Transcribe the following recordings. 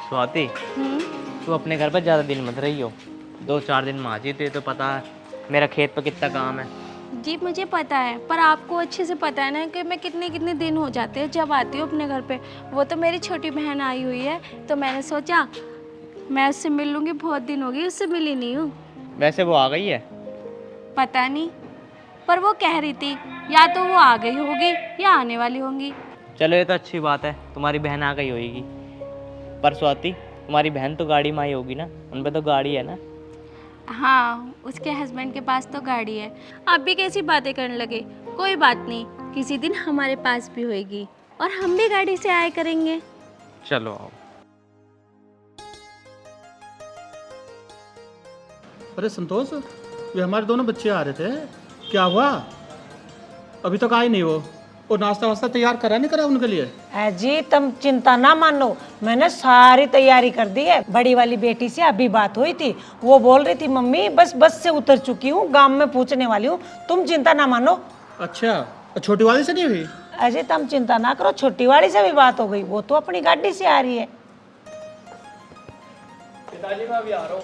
स्वाति, तू अपने घर पर ज़्यादा दिन मत रही हो। 2-4 दिन में आ जी। तुझे तो पता है मेरा खेत पर कितना काम है। जी मुझे पता है, पर आपको अच्छे से पता है ना कि मैं कितने कितने दिन हो जाते हैं जब आती हूँ अपने घर पे। वो तो मेरी छोटी बहन आई हुई है, तो मैंने सोचा मैं उससे मिल लूँगी। बहुत दिन हो गई उससे मिली नहीं हूँ। वैसे वो आ गई है? पता नहीं, पर वो कह रही थी या तो वो आ गई होगी या आने वाली होंगी। चलो ये तो अच्छी बात है, तुम्हारी बहन आ गई होगी। पर स्वाति, तुम्हारी बहन तो गाड़ी में आई होगी ना? उन पे तो गाड़ी है ना? हाँ, उसके हस्बैंड के पास तो गाड़ी है। आप भी कैसी बातें करने लगे? कोई बात नहीं, किसी दिन हमारे पास भी होएगी और हम भी गाड़ी से आया करेंगे। चलो आओ। अरे संतोष, ये हमारे दोनों बच्चे आ रहे थे, क्या हुआ? अभी तक आए नहीं वो। और नाश्ता वास्ता तैयार करा नहीं करा उनके लिए? जी तुम चिंता ना मानो, मैंने सारी तैयारी कर दी है। बड़ी वाली बेटी से अभी बात हुई थी, वो बोल रही थी मम्मी बस से उतर चुकी हूँ, गांव में पूछने वाली हूँ, तुम चिंता ना मानो। अच्छा, और छोटी वाली से नहीं हुई? अजय तुम चिंता ना करो, छोटी वाली से भी बात हो गई, वो तो अपनी गाड़ी से आ रही है। पिताजी मैं अभी आ रहा हूँ।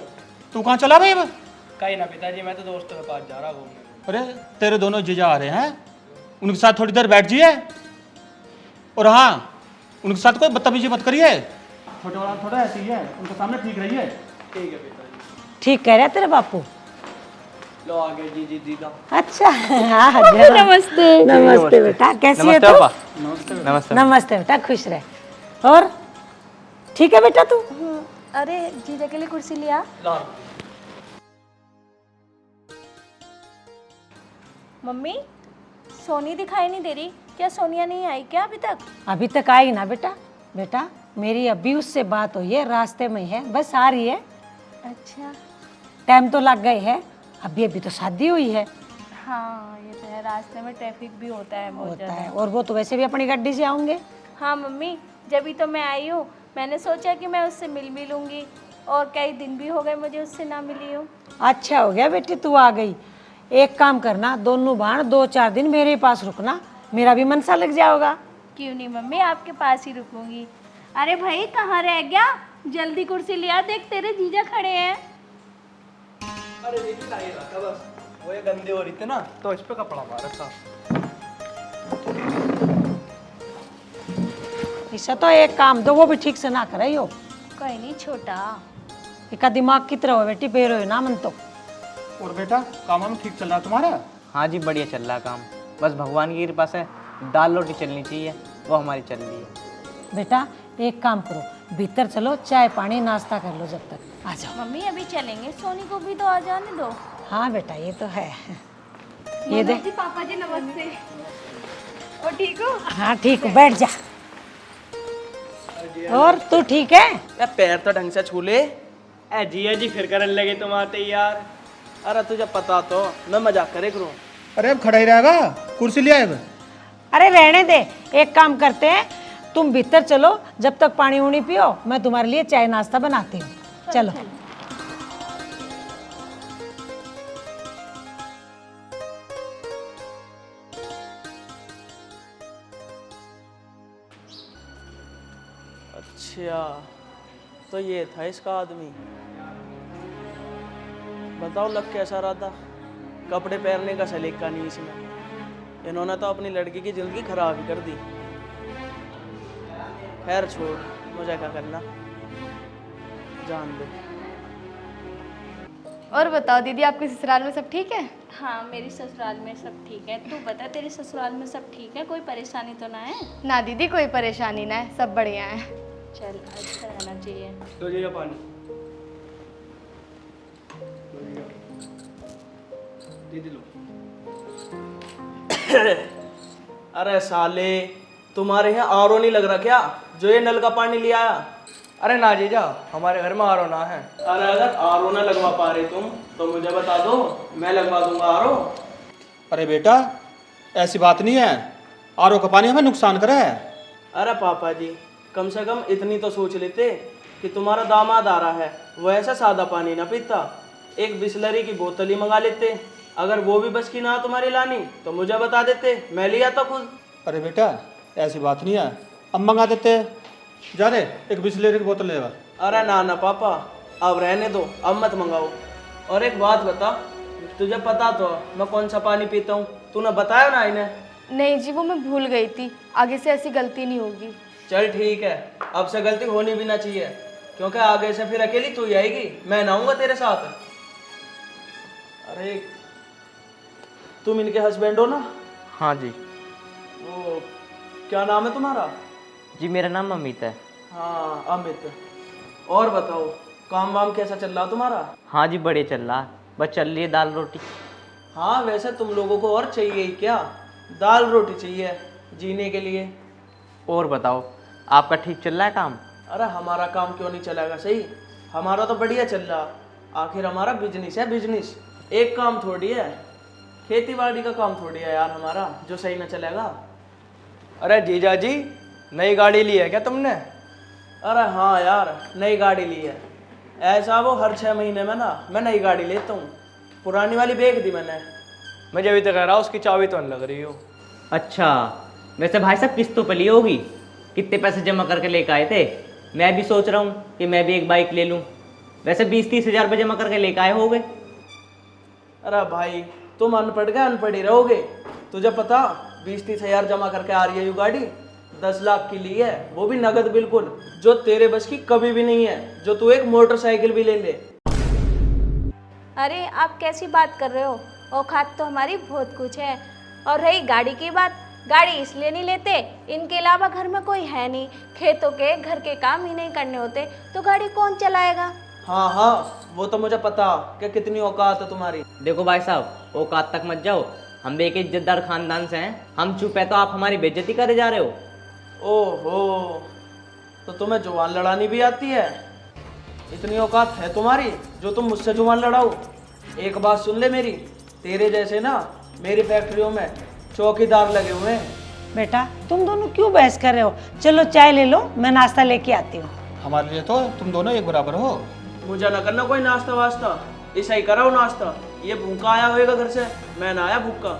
तू कहाँ चला भाई? अब कहीं ना पिताजी, मैं तो दोस्तों के पास जा रहा हूँ घूमने। अरे तेरे दोनों जीजा आ रहे हैं, उनके साथ थोड़ी देर बैठ जाइए। और हाँ, उनके साथ कोई बदतमीजी मत करिए। छोटे वाला थोड़ा ऐसी है, उनके सामने ठीक रहिए। ठीक है पिताजी। ठीक कह रहे तेरे बापू। लो आगे जी दीदा। अच्छा हाँ नमस्ते नमस्ते बेटा, कैसी है नमस्ते तू? पापा। नमस्ते। नमस्ते बेटा, खुश रहे। और ठीक है बेटा तू? अरे जीजा के लिए कुर्सी लिया। ला। मम्मी, सोनी दिखाई नहीं दे रही। क्या सोनिया नहीं आई क्या अभी तक? अभी तक आई ना बेटा। बेटा मेरी अभी उससे बात हुई है, रास्ते में है, बस आ रही है। अच्छा। टाइम तो लग गए है, अभी अभी तो शादी हुई है। हाँ ये तो है, रास्ते में ट्रैफिक भी होता है बहुत होता ज़्यादा। है, और वो तो वैसे भी अपनी गाड़ी से आऊंगे। हाँ मम्मी, जब ही तो मैं आई हूँ, मैंने सोचा कि मैं उससे मिल भी लूँगी, और कई दिन भी हो गए मुझे उससे ना मिली हूँ। अच्छा हो गया बेटी तू आ गई। एक काम करना, दोनों बहन 2-4 दिन मेरे पास रुकना, मेरा भी मन सा लग जाएगा। क्यों नहीं मम्मी, आपके पास ही रुकूंगी। अरे भाई कहाँ रह गया? जल्दी कुर्सी लिया, देख तेरे जीजा खड़े हैं। अरे दीदी ला ही रहा था बस, वो ये गंदे हो रही थी ना, तो इस पे कपड़ा मार रखा। इससे तो एक काम दो, वो भी ठीक से ना करे यो। कोई नहीं छोटा। इसका दिमाग कितना हो बेटी, बेरो हो ना मन तो। और बेटा, काम हम ठीक चल रहा है तुम्हारा? हाँ जी, बढ़िया चल रहा काम। बस भगवान की कृपा से दाल रोटी चलनी चाहिए, वो हमारी चल रही है। बेटा एक काम करो, भीतर चलो, चाय पानी नाश्ता कर लो, जब तक आ जाओ। मम्मी अभी चलेंगे, सोनी को भी तो आ जाने दो। हाँ बेटा ये तो है। ये दे। पापा जी नमस्ते। और ठीक हो? हाँ ठीक हो, बैठ जा। और तू ठीक है? या पैर तो ढंग से छू ले। ए जी फिर करने लगे तुम आते ही यार। अरे तुझे पता तो, मैं मजाक करे करूँ। अरे अब खड़ा ही रहेगा, कुर्सी लिया है अब। अरे रहने दे, एक काम करते हैं, तुम भीतर चलो, जब तक पानी उनी पियो, मैं तुम्हारे लिए चाय नाश्ता बनाती हूँ। चलो। अच्छा, तो ये था इसका आदमी। बताओ लग कैसा रहा था, कपड़े पहनने का सलीका नहीं इसमें। इन्होंने तो अपनी लड़की की जिंदगी खराब ही कर दी। खैर छोड़, मुझे क्या करना, जान दो। और बताओ दीदी, आपके ससुराल में सब ठीक है? हाँ मेरी ससुराल में सब ठीक है। तू बता, तेरे ससुराल में सब ठीक है? कोई परेशानी तो ना है? ना दीदी, कोई परेशानी ना है, सब बढ़िया है। चल अच्छा रहना चाहिए। तो ये पानी दीदी लो। अरे साले, तुम्हारे यहाँ आरओ नहीं लग रहा क्या, जो ये नल का पानी लिया आया? अरे ना जीजा, हमारे घर में आरओ ना है। अरे अगर आरओ ना लगवा पा रहे तुम, तो मुझे बता दो, मैं लगवा दूंगा आरओ। अरे बेटा, ऐसी बात नहीं है, आरओ का पानी हमें नुकसान करे है। अरे पापा जी, कम से कम इतनी तो सोच लेते कि तुम्हारा दामाद आ रहा है, वो ऐसा सादा पानी ना पीता, एक बिस्लरी की बोतल ही मंगा लेते। अगर वो भी बस की ना तुम्हारी लानी, तो मुझे बता देते, मैं लिया था खुद। अरे बेटा, ऐसी बात नहीं है, अब मंगा देते। जा रे, एक बिस्लेरी की बोतल ले आ। अरे ना ना पापा, अब रहने दो, अब मत मंगाओ। और एक बात बता, तुझे पता तो मैं कौन सा पानी पीता हूँ, तूने बताया ना इन्हें। नहीं जी, वो मैं भूल गई थी। आगे से ऐसी गलती नहीं होगी। चल ठीक है, अब से गलती होनी भी ना चाहिए, क्योंकि आगे से फिर अकेली तू ही आएगी, मैं ना आऊंगा तेरे साथ। अरे तुम इनके हस्बैंड हो ना? हाँ जी। वो क्या नाम है तुम्हारा? जी मेरा नाम अमित है। हाँ अमित। और बताओ, काम वाम कैसा चल रहा तुम्हारा? हाँ जी बढ़िया चल रहा, बस चल रही है दाल रोटी। हाँ वैसे तुम लोगों को और चाहिए ही क्या, दाल रोटी चाहिए जीने के लिए। और बताओ, आपका ठीक चल रहा है काम? अरे हमारा काम क्यों नहीं चलेगा, सही हमारा तो बढ़िया चल रहा। आखिर हमारा बिजनेस है, बिजनेस एक काम थोड़ी है, खेती बाड़ी का काम थोड़ी है यार हमारा जो सही ना चलेगा। अरे जीजा जी, नई गाड़ी ली है क्या तुमने? अरे हाँ यार, नई गाड़ी ली है। ऐसा वो हर 6 महीने में ना मैं नई गाड़ी लेता हूँ, पुरानी वाली बेच दी मैंने। मुझे अभी तक कह रहा उसकी चाबी तो नहीं लग रही हो। अच्छा, वैसे भाई साहब किस्तों पे ली होगी? कितने पैसे जमा करके लेके आए थे? मैं भी सोच रहा हूँ कि मैं भी एक बाइक ले लूँ। वैसे 20-30 हज़ार रुपये जमा करके लेके आए होगे। अरे भाई तुम अनपढ़ गए, अनपढ़ ही रहोगे। तुझे पता 20-30 हज़ार जमा करके आ रही है ये गाड़ी, 10 लाख की ली है, वो भी नगद बिल्कुल, जो तेरे बस की कभी भी नहीं है, जो तू एक मोटरसाइकिल भी ले ले। अरे आप कैसी बात कर रहे हो, औकात तो हमारी बहुत कुछ है। और रही गाड़ी की बात, गाड़ी इसलिए नहीं लेते, इनके अलावा घर में कोई है नहीं, खेतों के घर के काम ही नहीं करने होते, तो गाड़ी कौन चलाएगा। हाँ हाँ वो तो मुझे पता कि कितनी औकात है तुम्हारी। देखो भाई साहब, औकात तक मत जाओ, हम भी एक इज्जतदार खानदान से हैं। हम चुप है तो आप हमारी बेइज्जती करे जा रहे हो। ओहो, तो तुम्हें जुबान लड़ानी भी आती है? इतनी औकात है तुम्हारी जो तुम मुझसे जुबान लड़ाओ? एक बात सुन ले मेरी, तेरे जैसे ना मेरी फैक्ट्रियों में चौकीदार लगे हुए हैं। बेटा तुम दोनों क्यों बहस कर रहे हो? चलो चाय ले लो, मैं नाश्ता लेके आती हूँ। हमारे लिए तो तुम दोनों एक बराबर हो। मुझे ना करना कोई नाश्ता वास्ता, ऐसा ही कराओ नाश्ता। ये भूखा आया होएगा घर से, मैं ना आया भूखा।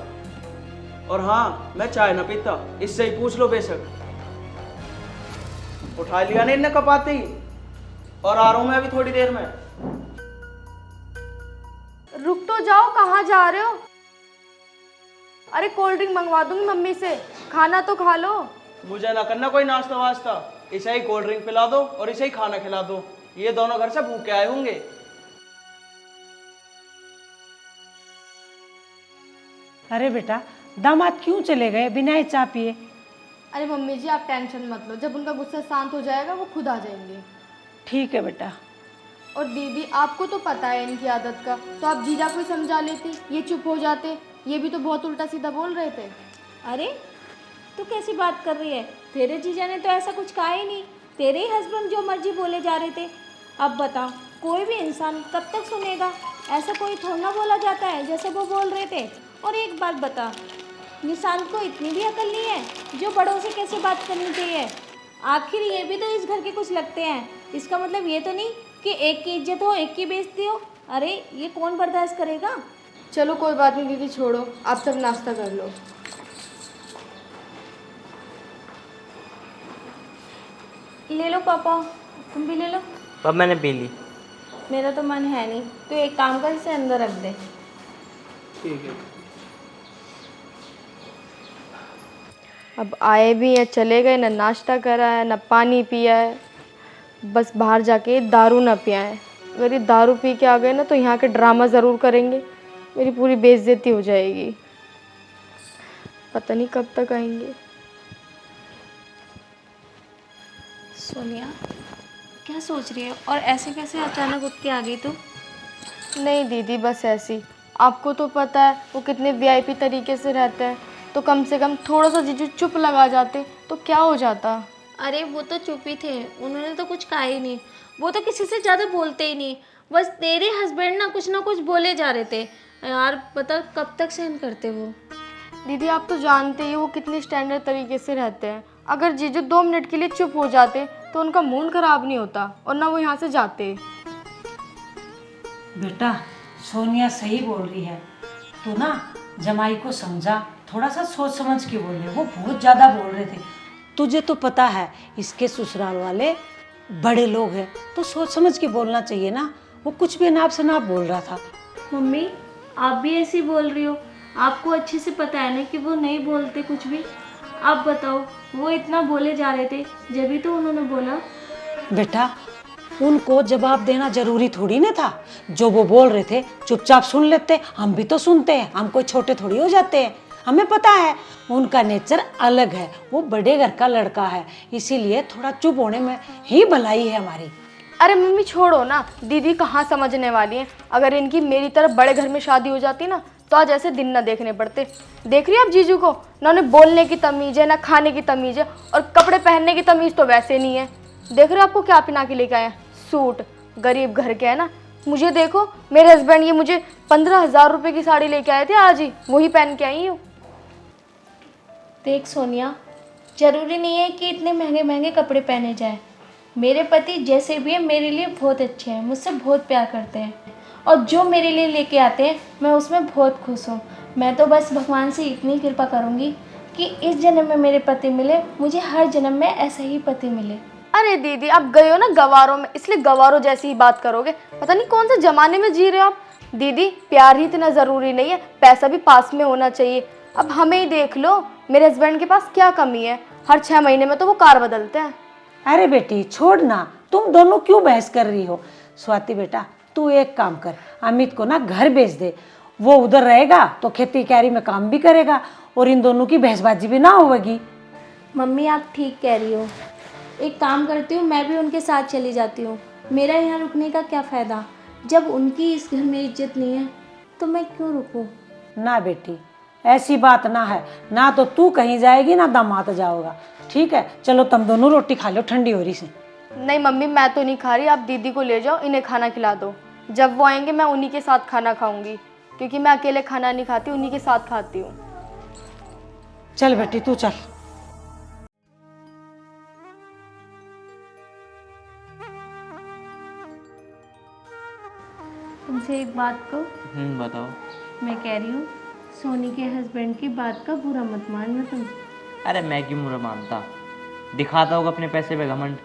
और हाँ मैं चाय ना पीता, इससे ही पूछ लो बेशक। उठा लिया नहीं इनने कपाते ही, और आ रहा हूँ मैं अभी थोड़ी देर में। रुक तो जाओ, कहाँ जा रहे हो? अरे कोल्ड ड्रिंक मंगवा दूंगी मम्मी से, खाना तो खा लो। मुझे ना करना कोई नाश्ता वास्ता, इसे ही कोल्ड ड्रिंक पिला दो और इसे ही खाना खिला दो। ये दोनों घर से भूखे आए होंगे। अरे बेटा दामाद क्यों चले गए बिना ही चाय पिए? अरे मम्मी जी आप टेंशन मत लो, जब उनका गुस्सा शांत हो जाएगा वो खुद आ जाएंगे। ठीक है बेटा। और दीदी आपको तो पता है इनकी आदत का, तो आप जीजा को ही समझा लेती, ये चुप हो जाते। ये भी तो बहुत उल्टा सीधा बोल रहे थे। अरे तू कैसी बात कर रही है, तेरे जीजा ने तो ऐसा कुछ कहा ही नहीं, तेरे ही हस्बैंड जो मर्जी बोले जा रहे थे। अब बता, कोई भी इंसान कब तक सुनेगा? ऐसा कोई थोड़ा ना बोला जाता है जैसे वो बोल रहे थे। और एक बात बता, निशांत को इतनी भी अकल नहीं है जो बड़ों से कैसे बात करनी चाहिए? आखिर ये भी तो इस घर के कुछ लगते हैं, इसका मतलब ये तो नहीं कि एक की इज्जत हो एक की बेइज्जती हो। अरे ये कौन बर्दाश्त करेगा? चलो कोई बात नहीं दीदी, छोड़ो, आप सब नाश्ता कर लो। ले लो पापा, तुम भी ले लो। अब मैंने पी ली। मेरा तो मन है नहीं, तो एक काम कर, इसे अंदर रख दे। ठीक है। अब आए भी हैं, चले गए, ना नाश्ता करा है ना पानी पिया है, बस बाहर जाके दारू ना पिया है। अगर ये दारू पी के आ गए ना तो यहाँ के ड्रामा ज़रूर करेंगे, मेरी पूरी बेइज्जती हो जाएगी। पता नहीं कब तक आएंगे। सोनिया क्या सोच रही है, और ऐसे कैसे अचानक उठ के आ गई तू? नहीं दीदी बस ऐसी, आपको तो पता है वो कितने वीआईपी तरीके से रहते हैं, तो कम से कम थोड़ा सा जीजू चुप लगा जाते तो क्या हो जाता। अरे वो तो चुप ही थे, उन्होंने तो कुछ कहा ही नहीं, वो तो किसी से ज़्यादा बोलते ही नहीं, बस तेरे हस्बैंड ना कुछ बोले जा रहे थे। यार पता कब तक सहन करते वो। दीदी आप तो जानते ही वो कितने स्टैंडर्ड तरीके से रहते हैं, अगर जीजू 2 मिनट के लिए चुप हो जाते तो उनका मूड खराब नहीं होता और ना वो यहाँ से जाते। बेटा सोनिया सही बोल रही है, तू ना जमाई को समझा, थोड़ा सा सोच समझ के बोले, वो बहुत ज़्यादा बोल रहे थे। तुझे तो पता है इसके ससुराल वाले बड़े लोग हैं, तो सोच समझ के बोलना चाहिए ना। वो कुछ भी नाप से नाप बोल रहा था। मम्मी आप भी ऐसे ही बोल रही हो, आपको अच्छे से पता है ना कि वो नहीं बोलते कुछ भी। आप बताओ, वो इतना बोले जा रहे थे जब भी तो उन्होंने बोला। बेटा उनको जवाब देना जरूरी थोड़ी ना था, जो वो बोल रहे थे चुपचाप सुन लेते। हम भी तो सुनते हैं, हम कोई छोटे थोड़ी हो जाते हैं। हमें पता है उनका नेचर अलग है, वो बड़े घर का लड़का है, इसीलिए थोड़ा चुप होने में ही भलाई है हमारी। अरे मम्मी छोड़ो ना, दीदी कहाँ समझने वाली हैं। अगर इनकी मेरी तरफ बड़े घर में शादी हो जाती ना तो आज ऐसे दिन ना देखने पड़ते। देख रही है आप जीजू को, ना उन्हें बोलने की तमीज़ है ना खाने की तमीज़ है, और कपड़े पहनने की तमीज़ तो वैसे नहीं है। देख रहे हो आपको क्या पहना के लेके आए हैं, सूट। गरीब घर के है ना। मुझे देखो, मेरे हस्बैंड ये मुझे 15,000 रुपये की साड़ी लेके आए थे, आज ही वही पहन के आई हूँ। देख सोनिया, ज़रूरी नहीं है कि इतने महंगे महंगे कपड़े पहने जाए। मेरे पति जैसे भी हैं मेरे लिए बहुत अच्छे हैं, मुझसे बहुत प्यार करते हैं, और जो मेरे लिए लेके आते हैं मैं उसमें बहुत खुश हूँ। मैं तो बस भगवान से इतनी कृपा करूँगी कि इस जन्म में मेरे पति मिले, मुझे हर जन्म में ऐसा ही पति मिले। अरे दीदी आप गए हो ना गवारों में, इसलिए गवारों जैसी ही बात करोगे। पता नहीं कौन से ज़माने में जी रहे हो आप। दीदी प्यार ही इतना ज़रूरी नहीं है, पैसा भी पास में होना चाहिए। अब हमें ही देख लो, मेरे हस्बैंड के पास क्या कमी है, हर 6 महीने में तो वो कार बदलते हैं। अरे बेटी छोड़ ना, तुम दोनों क्यों बहस कर रही हो। स्वाति बेटा तू एक काम कर, अमित को ना घर भेज दे, वो उधर रहेगा तो खेती क्यारी में काम भी करेगा और इन दोनों की बहसबाजी भी ना होगी। मम्मी आप ठीक कह रही हो, एक काम करती हूँ, मैं भी उनके साथ चली जाती हूँ। मेरा यहाँ रुकने का क्या फ़ायदा, जब उनकी इस घर में इज्जत नहीं है तो मैं क्यों रुकूँ। ना बेटी ऐसी बात ना है, ना तो तू कहीं जाएगी ना दामाद जाओगा। ठीक है चलो तुम दोनों रोटी खा लो, ठंडी हो रही से। नहीं मम्मी मैं तो नहीं खा रही, आप दीदी को ले जाओ, इन्हें खाना खिला दो। जब वो आएंगे मैं उन्हीं के साथ खाना खाऊंगी, क्योंकि मैं अकेले खाना नहीं खाती, उन्हीं के साथ खाती हूँ। चल बेटी तू चल। तुमसे एक बात को, बताओ। मैं कह रही हूँ सोनी के हस्बैंड की बात का बुरा मत मानना तुम। अरे मैं क्यों बुरा मानता, दिखाता होगा अपने पैसे पे घमंड।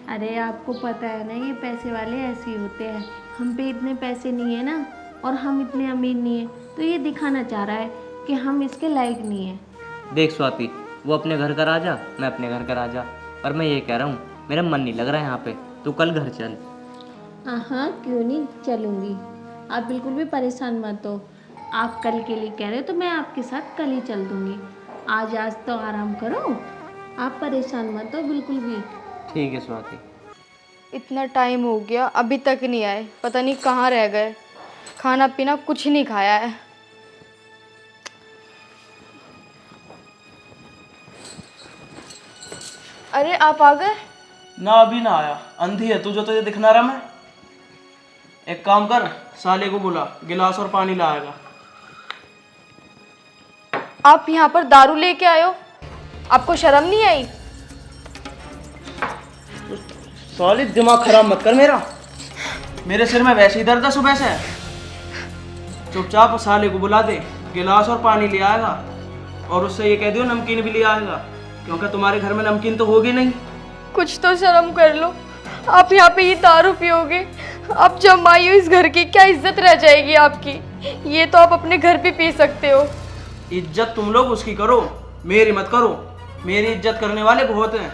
अरे आपको पता है ना, ये पैसे वाले ऐसे ही होते हैं। हम पे इतने पैसे नहीं है ना, और हम इतने अमीर नहीं है, तो ये दिखाना चाह रहा है कि हम इसके लायक नहीं है। देख स्वाति, वो अपने घर का राजा, मैं अपने घर का राजा। पर मैं ये कह रहा हूँ, मेरा मन नहीं लग रहा है यहाँ पे, तू कल घर चल। हाँ क्यों नहीं चलूँगी, आप बिल्कुल भी परेशान मत हो। आप कल के लिए कह रहे हो तो मैं आपके साथ कल ही चल दूँगी। आज तो आराम करो, आप परेशान मत हो बिल्कुल भी। ठीक है स्वाति। इतना टाइम हो गया अभी तक नहीं आए, पता नहीं कहाँ रह गए। खाना पीना कुछ नहीं खाया है। अरे आप आ गए? ना अभी ना आया, अंधी है तुझे तो ये दिख ना रहा। मैं एक काम कर, साले को बुला, गिलास और पानी लाएगा। आप यहाँ पर दारू लेके आए हो, आपको शर्म नहीं आई? साले दिमाग खराब मत कर मेरा, मेरे सिर में वैसे ही दर्द है सुबह से। चुपचाप साले को बुला दे, गिलास और पानी ले आएगा, और उससे ये कह दियो नमकीन भी ले आएगा, क्योंकि तुम्हारे घर में नमकीन तो होगी नहीं। कुछ तो शर्म कर लो, आप यहाँ पे ये दारू पियोगे? आप जमाई हो इस घर की, क्या इज्जत रह जाएगी आपकी? ये तो आप अपने घर पे पी सकते हो। इज्जत तुम लोग उसकी करो, मेरी मत करो। मेरी इज्जत करने वाले बहुत हैं,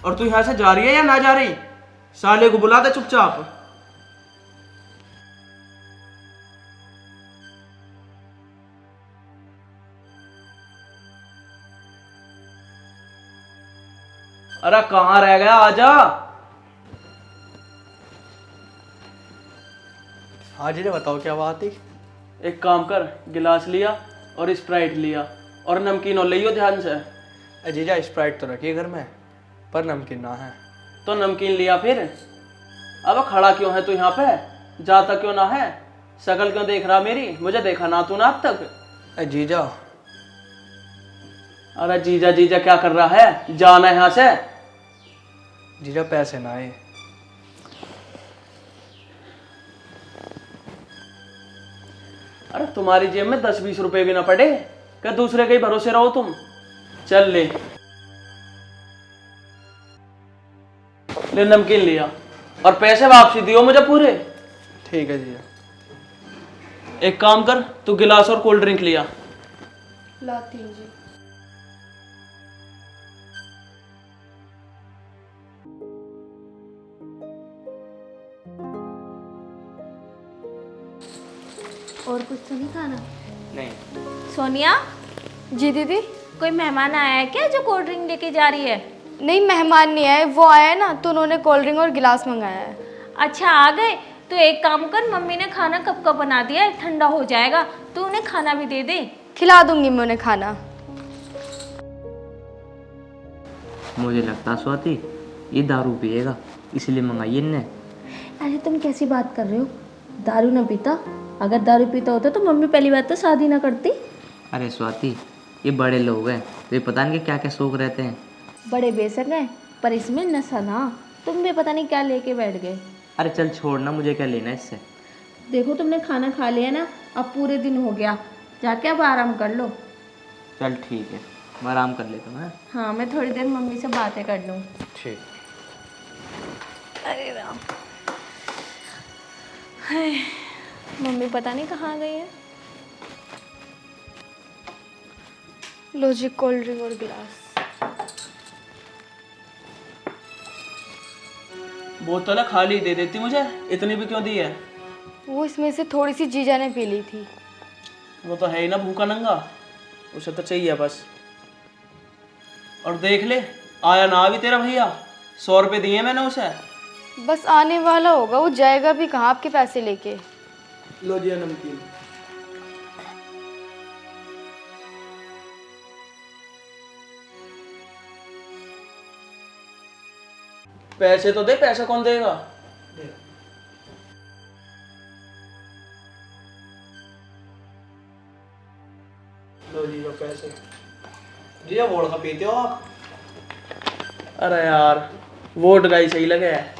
और तू यहाँ से जा रही है या ना जा रही? साले को बुला दे चुपचाप। अरे कहाँ रह गया, आजा। हाँ जी बताओ क्या बात थी। एक काम कर, गिलास लिया और स्प्राइट लिया, और नमकीन और लियो ध्यान से। जीजा स्प्राइट तो रखी है घर में, पर नमकीन ना है। तो नमकीन लिया फिर। अब खड़ा क्यों है तू यहाँ पे, जाता क्यों ना है? शकल क्यों देख रहा मेरी, मुझे देखा ना तू ना अब तक। जीजा। अरे जीजा जीजा क्या कर रहा है, जाना यहाँ से। जीजा पैसे ना आए। अरे तुम्हारी जेब में 10-20 रुपए भी ना पड़े, क्या दूसरे के ही भरोसे रहो तुम। चल ले। ले नमकीन लिया और पैसे वापसी दियो मुझे पूरे। ठीक है जीजा। एक काम कर, तू गिलास और कोल्ड ड्रिंक लिया। लाती हूँ जी। और कुछ तो नहीं खाना? नहीं। सोनिया, जी दीदी। कोई मेहमान आया है क्या जो कोल्ड ड्रिंक लेके जा रही है? नहीं, मेहमान नहीं आए, वो आया है ना तो उन्होंने कोल्ड ड्रिंक और गिलास मंगाया है। अच्छा आ गए, तो एक काम कर, मम्मी ने खाना कब का बना दिया है, ठंडा हो जाएगा, तो उन्हें खाना भी दे दे। खिला दूंगी मैं उन्हें खाना। मुझे लगता स्वाति ये दारू पिएगा, इसलिए मंगाई इनने। अरे तुम कैसी बात कर रहे हो? दारू ना पीता, अगर दारू पीता होता तो मम्मी पहली बात तो शादी ना करती। अरे स्वाति ये बड़े लोग हैं, तो ये पता नहीं क्या क्या शौक रहते हैं। बड़े बेशक हैं, पर इसमें नशा ना। तुम भी पता नहीं क्या लेके बैठ गए। अरे चल छोड़ ना, मुझे क्या लेना है इससे। देखो तुमने खाना खा लिया ना, अब पूरे दिन हो गया, जाके अब आराम कर लो। चल ठीक है, मैं आराम कर लेता हूँ। हाँ? हाँ, मैं थोड़ी देर मम्मी से बातें कर लूँ। ठीक। अरे राम, हाय, मम्मी पता नहीं कहाँ गई है। लो जी कोल्ड ड्रिंक और गिलास। बोतल खाली दे देती मुझे, इतनी भी क्यों दी है? वो इसमें से थोड़ी सी जीजा ने पी ली थी। वो तो है ही ना भूखा नंगा, उसे तो चाहिए बस। और देख ले, आया ना अभी तेरा भैया, 100 रुपये दिए मैंने उसे। बस आने वाला होगा, वो जाएगा भी कहाँ आपके पैसे लेके। लो जी नमकीन। पैसे तो दे, पैसा कौन देगा? लो जी पैसे। जी वोट का पीते हो आप? अरे यार वोट का ही सही लगे है।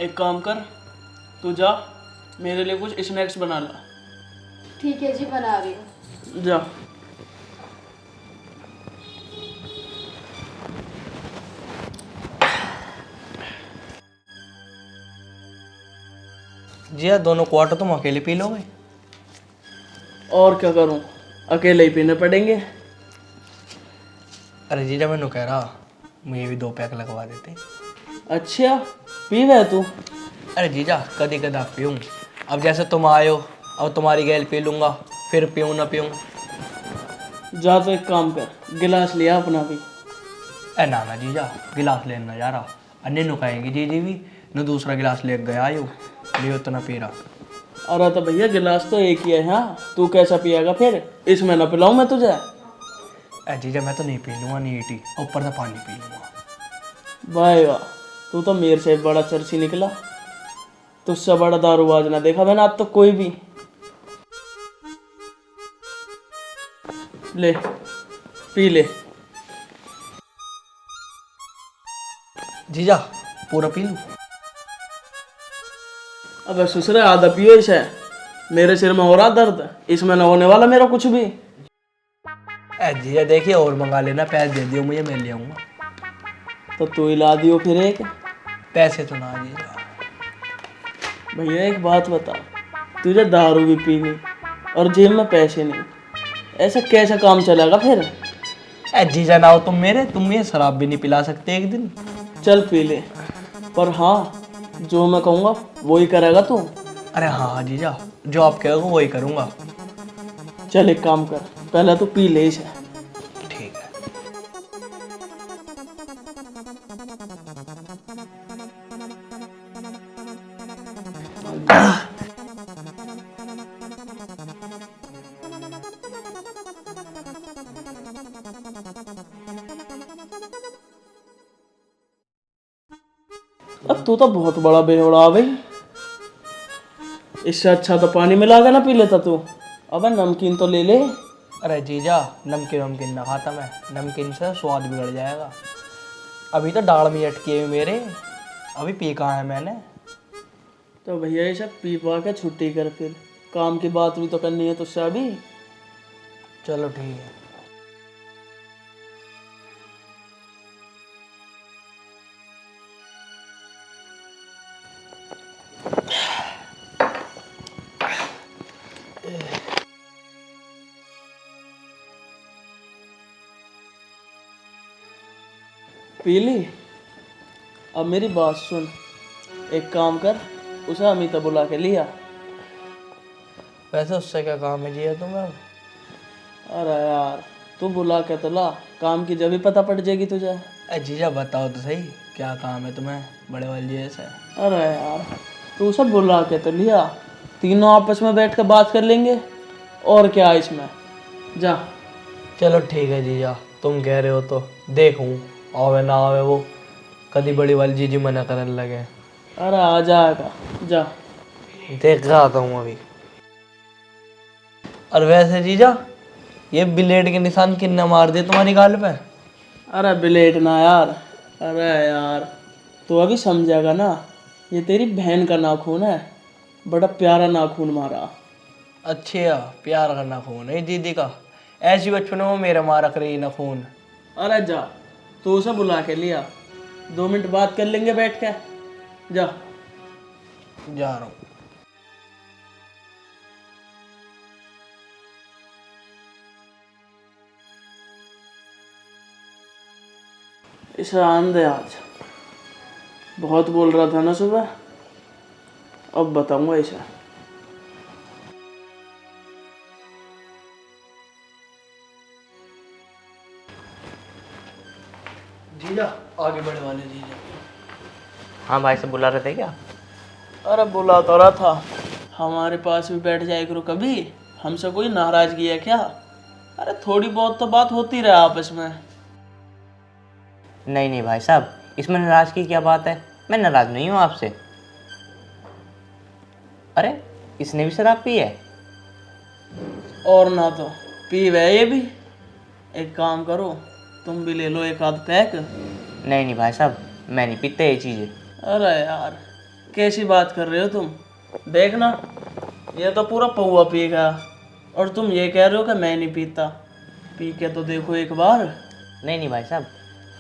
एक काम कर, तू जा मेरे लिए कुछ स्नैक्स बना ला। ठीक है जी, बना रही हूँ। जा। जीजा दोनों क्वार्टर तुम अकेले पी लोगे? और क्या करूं, अकेले ही पीने पड़ेंगे। अरे जीजा मैंने कह रहा मुझे भी 2 पैक लगवा देते। अच्छा पी वह तू? अरे जीजा कभी कदा पीऊँ, अब जैसे तुम आए हो अब तुम्हारी गैल पी लूँगा, फिर पीऊँ ना पीऊँ। जा तो एक काम कर, गिलास लिया अपना भी। ए ना ना जीजा गिलास लेना जा रहा, अन्य नु कहेंगे जीजी भी न दूसरा गिलास ले गया आयो लियो तो ना पी रहा। अरे तो भैया गिलास तो एक ही है। हाँ तू कैसा पिएगा फिर, इसमें ना पिलाऊं मैं तुझे? ए जीजा मैं तो नहीं पी लूँगा नीटी, ऊपर से पानी पी लूँगा। भाई वाह, तू तो मेरे से बड़ा चर्ची निकला। तुझसे बड़ा दारूबाज ना देखा मैंने आज तो कोई भी। ले पी ले। जीजा पूरा पी लूँ? अबे ससुरे आधा पियो इसे, मेरे सिर में हो रहा दर्द, इसमें ना होने वाला मेरा कुछ भी। ए जीजा देखिए और मंगा लेना, पैसे दे दियो मुझे, मैं ले आऊँगा। तो तू ही ला दियो फिर एक। पैसे तो ना जीजा। भैया एक बात बता, तुझे दारू भी पीनी और जेब में पैसे नहीं, ऐसा कैसा काम चलेगा फिर? ए जीजा ना हो तुम मेरे, तुम मुझे शराब भी नहीं पिला सकते एक दिन। चल पी ले, पर हाँ जो मैं कहूँगा वही करेगा तू। अरे हाँ जीजा, जो आप कहोगे वही करूँगा। चल एक काम कर, पहले तू पी ले इसे। ठीक है। अब तू तो बहुत बड़ा बेहोड़ा भाई, इससे अच्छा तो पानी मिला के ना पी लेता तू। अबे नमकीन तो ले ले, अरे जीजा नमकीन वमकीन ना खाता मैं, नमकीन से स्वाद बिगड़ जाएगा। अभी तो दाढ़ में अटकी है मेरे, अभी पी कहाँ है मैंने। तो भैया ये सब पी पा के छुट्टी कर, फिर काम की बात भी तो करनी है तुझसे अभी। चलो ठीक है। पी ली? अब मेरी बात सुन, एक काम कर, उसे अमिता बुला के लिया। वैसे उससे क्या काम है जीजा तुम्हें? अरे यार तू बुला के तो ला, काम की जब भी पता पड़ जाएगी तुझे। अरे जीजा बताओ तो सही, क्या काम है तुम्हें बड़े वाले जी से? अरे यार तू उसे बुला के तो लिया, तीनों आपस में बैठ कर बात कर लेंगे, और क्या है इसमें। जा। चलो ठीक है जीजा, तुम कह रहे हो तो देखूं, आवे ना आवे वो, कभी बड़ी वाली जीजी मना करने लगे। अरे आ जाएगा, जा। देख रहा आता हूँ अभी। और वैसे जीजा ये ब्लेड के निशान किन्ने मार दिए तुम्हारी गाल पे? अरे ब्लेड ना यार, अरे यार तू अभी समझेगा ना, ये तेरी बहन का नाखून है, बड़ा प्यारा नाखून मारा। अच्छा प्यार का नाखून है दीदी का, ऐसी बचपन में वो मेरा मारा करे नाखून। अरे जा, तू उसे बुला के लिया, 2 मिनट बात कर लेंगे बैठ के। जा। जा रहा हूँ। इसे आन दे आज, बहुत बोल रहा था ना सुबह, अब बताऊंगा इसे। जीजा आगे बढ़े वाले जीजा। हाँ भाई साहब बुला रहे थे क्या? अरे बुला तो रहा था, हमारे पास भी बैठ जाए करो कभी, हमसे कोई नाराजगी है क्या? अरे थोड़ी बहुत तो बात होती रहे आपस में। नहीं नहीं भाई साहब, इसमें नाराज की क्या बात है, मैं नाराज नहीं हूँ आपसे। अरे इसने भी शराब पी है? और ना तो पी वह ये भी। एक काम करो, तुम भी ले लो एक आध पैक। नहीं नहीं भाई साहब, मैं नहीं पीते ये चीज़ें। अरे यार कैसी बात कर रहे हो तुम, देखना ये तो पूरा पौवा पीगा, और तुम ये कह रहे हो कि मैं नहीं पीता। पी के तो देखो एक बार। नहीं नहीं भाई साहब,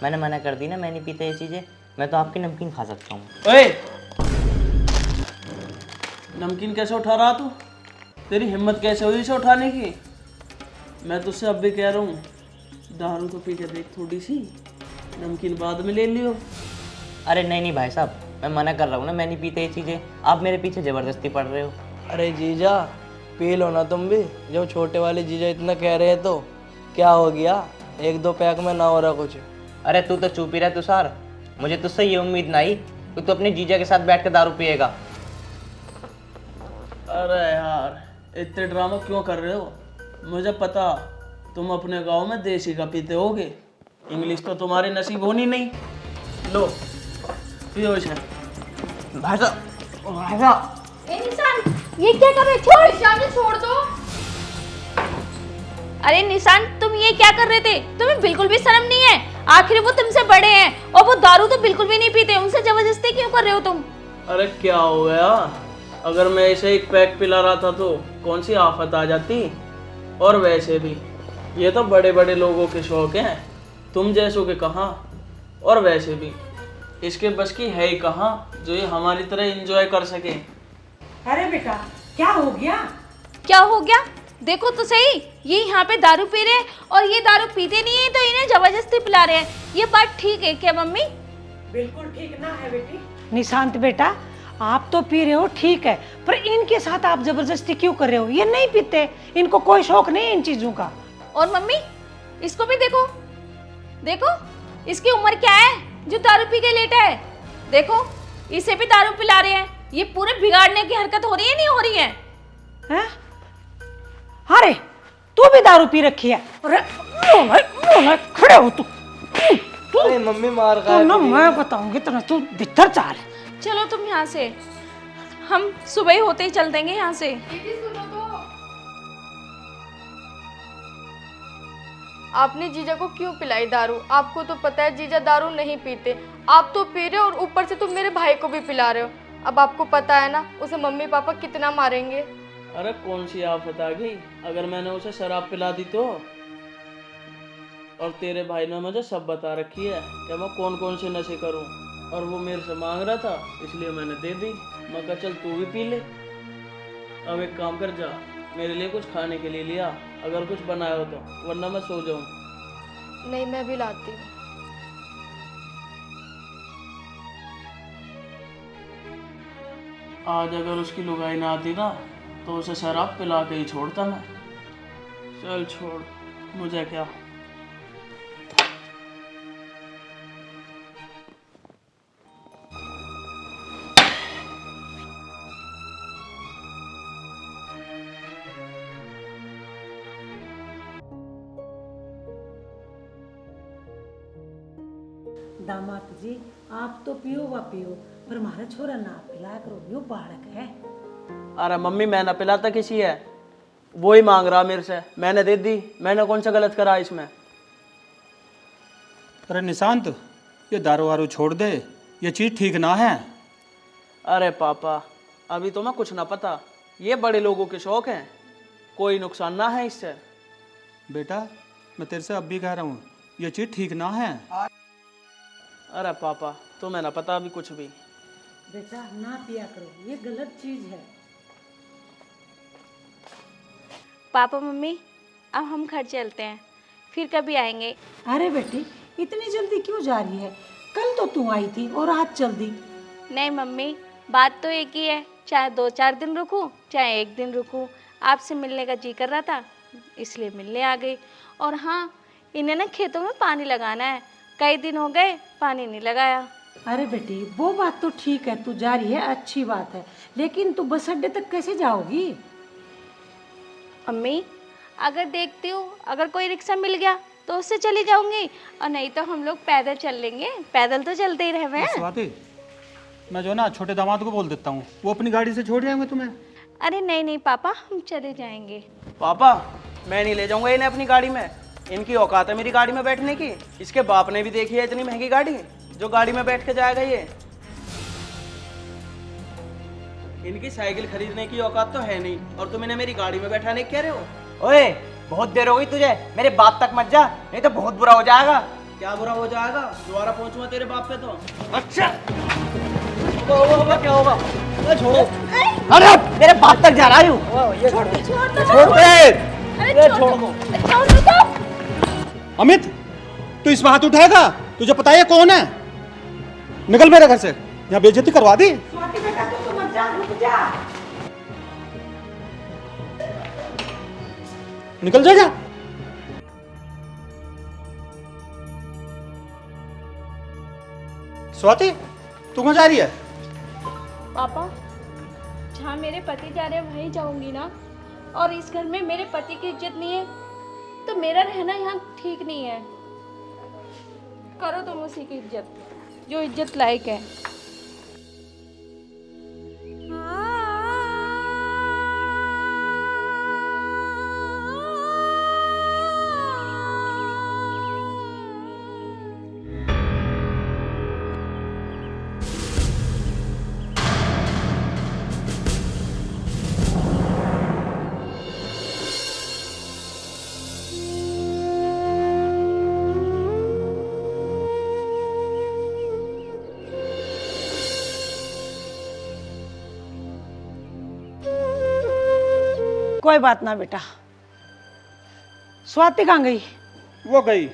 मैंने मना कर दी ना, मैं नहीं पीता ये चीज़ें। मैं तो आपकी नमकीन खा सकता हूँ। ओए, नमकीन कैसे उठा रहा तू? तेरी हिम्मत कैसे हुई इसे उठाने की? मैं तुझसे अब भी कह रहा हूँ, दारू तो पी के देख थोड़ी सी, नमकीन बाद में ले लियो। अरे नहीं नहीं भाई साहब, मैं मना कर रहा हूँ ना, मैं नहीं पीता ये चीज़ें। आप मेरे पीछे ज़बरदस्ती पड़ रहे हो। अरे जीजा पी लो ना तुम भी, जब छोटे वाले जीजा इतना कह रहे हैं तो क्या हो गया, 1-2 पैक में ना हो रहा कुछ। अरे तू तो चुप ही रह तुषार, मुझे तुझसे ये उम्मीद नहीं कि तू अपने जीजा के साथ बैठ कर दारू पिएगा। अरे यार इतने ड्रामा क्यों कर रहे हो? मुझे पता तुम अपने गांव में देसी का पीते होगे, इंग्लिश तो तुम्हारे नसीब होनी नहीं। लो पियो इसे। भाई साहब ए निशान, ये क्या कर रहे? छोड़ निशान, छोड़ दो। अरे निशान, तुम ये क्या कर रहे थे? तुम्हें बिल्कुल भी शर्म नहीं है? आखिर वो तुमसे बड़े हैं और वो दारू तो बिल्कुल भी नहीं पीते, उनसे जबरदस्ती क्यों कर रहे हो तुम? अरे क्या हो गया, अगर मैं इसे एक पैक पिला रहा था तो कौन सी आफत आ जाती? और वैसे भी ये तो बड़े बड़े लोगों के शौक हैं, तुम जैसों के कहाँ। और वैसे भी इसके बस की है ही कहाँ जो ये हमारी तरह एंजॉय कर सके। अरे बेटा क्या हो गया? क्या हो गया? देखो तो सही, ये यहाँ पे दारू पी रहे हैं और ये दारू पीते नहीं है तो इन्हें जबरदस्ती पिला रहे हैं। ये बात ठीक है क्या मम्मी? बिल्कुल ठीक ना है बेटी। निशांत बेटा, आप तो पी रहे हो ठीक है, पर इनके साथ आप जबरदस्ती क्यों कर रहे हो? ये नहीं पीते, इनको कोई शौक नहीं है इन चीजों का। और मम्मी इसको भी देखो, देखो इसकी उम्र क्या है जो दारू पी के लेटा है? देखो इसे भी दारू पिला रहे हैं। ये पूरे बिगाड़ने की हरकत हो रही है, नहीं हो रही है? हैं? अरे तू भी दारू पी रखी है? अरे खड़े हो तू। अरे मम्मी मार तो ना मैं बताऊंगी तेरा, तू भीतर चाल। चलो तुम यहाँ से, हम सुबह ही होते ही चल देंगे यहाँ से। आपने जीजा को क्यों पिलाई दारू? आपको तो पता है जीजा दारू नहीं पीते, आप तो पी रहे हो और ऊपर से तुम मेरे भाई को भी पिला रहे हो। अब आपको पता है ना उसे मम्मी पापा कितना मारेंगे। अरे कौन सी आफत आ गई, अगर मैंने उसे शराब पिला दी तो? और तेरे भाई ने मुझे सब बता रखी है कि मैं कौन कौन से नशे करूं, और वो मेरे से मांग रहा था इसलिए मैंने दे दी। मैं कहा चल तू भी पी ले। अब एक काम कर, जा मेरे लिए कुछ खाने के लिए लिया, अगर कुछ बनाया हो तो, वरना मैं सो जाऊं। नहीं मैं भी लाती हूँ। आज अगर उसकी लुगाई ना आती ना तो उसे शराब पिला के ही छोड़ता मैं। चल छोड़, मुझे क्या। दामाद जी आप तो पियो व पियो, पर हमारा छोरा ना पिलाया करो, यो बालक है। अरे मम्मी मैं ना पिलाता किसी है, वो ही मांग रहा मेरे से, मैंने दे दी। मैंने कौन सा गलत करा इसमें? अरे निशांत, ये दारू वारू छोड़ दे, ये चीज़ ठीक ना है। अरे पापा अभी तो मैं कुछ ना पता, ये बड़े लोगों के शौक हैं, कोई नुकसान ना है इससे। बेटा मैं तेरे से अब भी कह रहा हूँ, ये चीज़ ठीक ना है। अरे पापा तुम्हें ना पता अभी कुछ भी। बेटा ना पिया करो, ये गलत चीज है। पापा मम्मी अब हम घर चलते हैं, फिर कभी आएंगे। अरे बेटी इतनी जल्दी क्यों जा रही है? कल तो तू आई थी और आज चल दी। नहीं मम्मी, बात तो एक ही है, चाहे 2-4 दिन रुकूं चाहे 1 दिन रुकूं। आपसे मिलने का जी कर रहा था इसलिए मिलने आ गई। और हाँ, इन्हें ना खेतों में पानी लगाना है, कई दिन हो गए पानी नहीं लगाया। अरे बेटी वो बात तो ठीक है, तू जा रही है अच्छी बात है, लेकिन तू बस अड्डे तक कैसे जाओगी? अम्मी अगर देखती हूँ अगर कोई रिक्शा मिल गया तो उससे चली जाऊंगी, और नहीं तो हम लोग पैदल चल लेंगे, पैदल तो चलते ही रहे। स्वाति, मैं जो ना छोटे दामाद को बोल देता हूँ, वो अपनी गाड़ी से छोड़ जाएंगे तुम्हें। अरे नहीं नहीं पापा, हम चले जाएंगे। पापा मैं नहीं ले जाऊंगा इन्हें अपनी गाड़ी में, इनकी औकात है मेरी गाड़ी में बैठने की। इसके बाप ने भी देखी है इतनी महंगी गाड़ी, जो गाड़ी में बैठ के जाएगा ये। इनकी साइकिल खरीदने की औकात तो है नहीं, और तुम इन्हें मेरी गाड़ी में बैठाने कह रहे हो? ओए बहुत देर हो गई तुझे, मेरे बाप तक मत जा, नहीं तो बहुत बुरा हो जाएगा। क्या बुरा हो जाएगा? दोबारा पहुंचूंगा तेरे बाप पे तो। अच्छा क्या होगा? छोड़ो, अरे मेरे बाप तक जा रहा हूँ। छोड़ दो। अमित तू इसमें हाथ उठाएगा? तुझे पता है कौन है? निकल मेरे घर से, यहाँ बेइज्जती करवा दी। स्वाति बेटा तू मत जा, रुक जा। निकल जा। स्वाति तू कहाँ जा रही है? पापा जहाँ मेरे पति जा रहे हैं वहीं जाऊंगी ना, और इस घर में मेरे पति की इज्जत नहीं है तो मेरा रहना यहाँ ठीक नहीं है। करो तुम उसी की इज्जत जो इज्जत लायक है। कोई बात ना बेटा। स्वाति कहाँ गई? वो गई।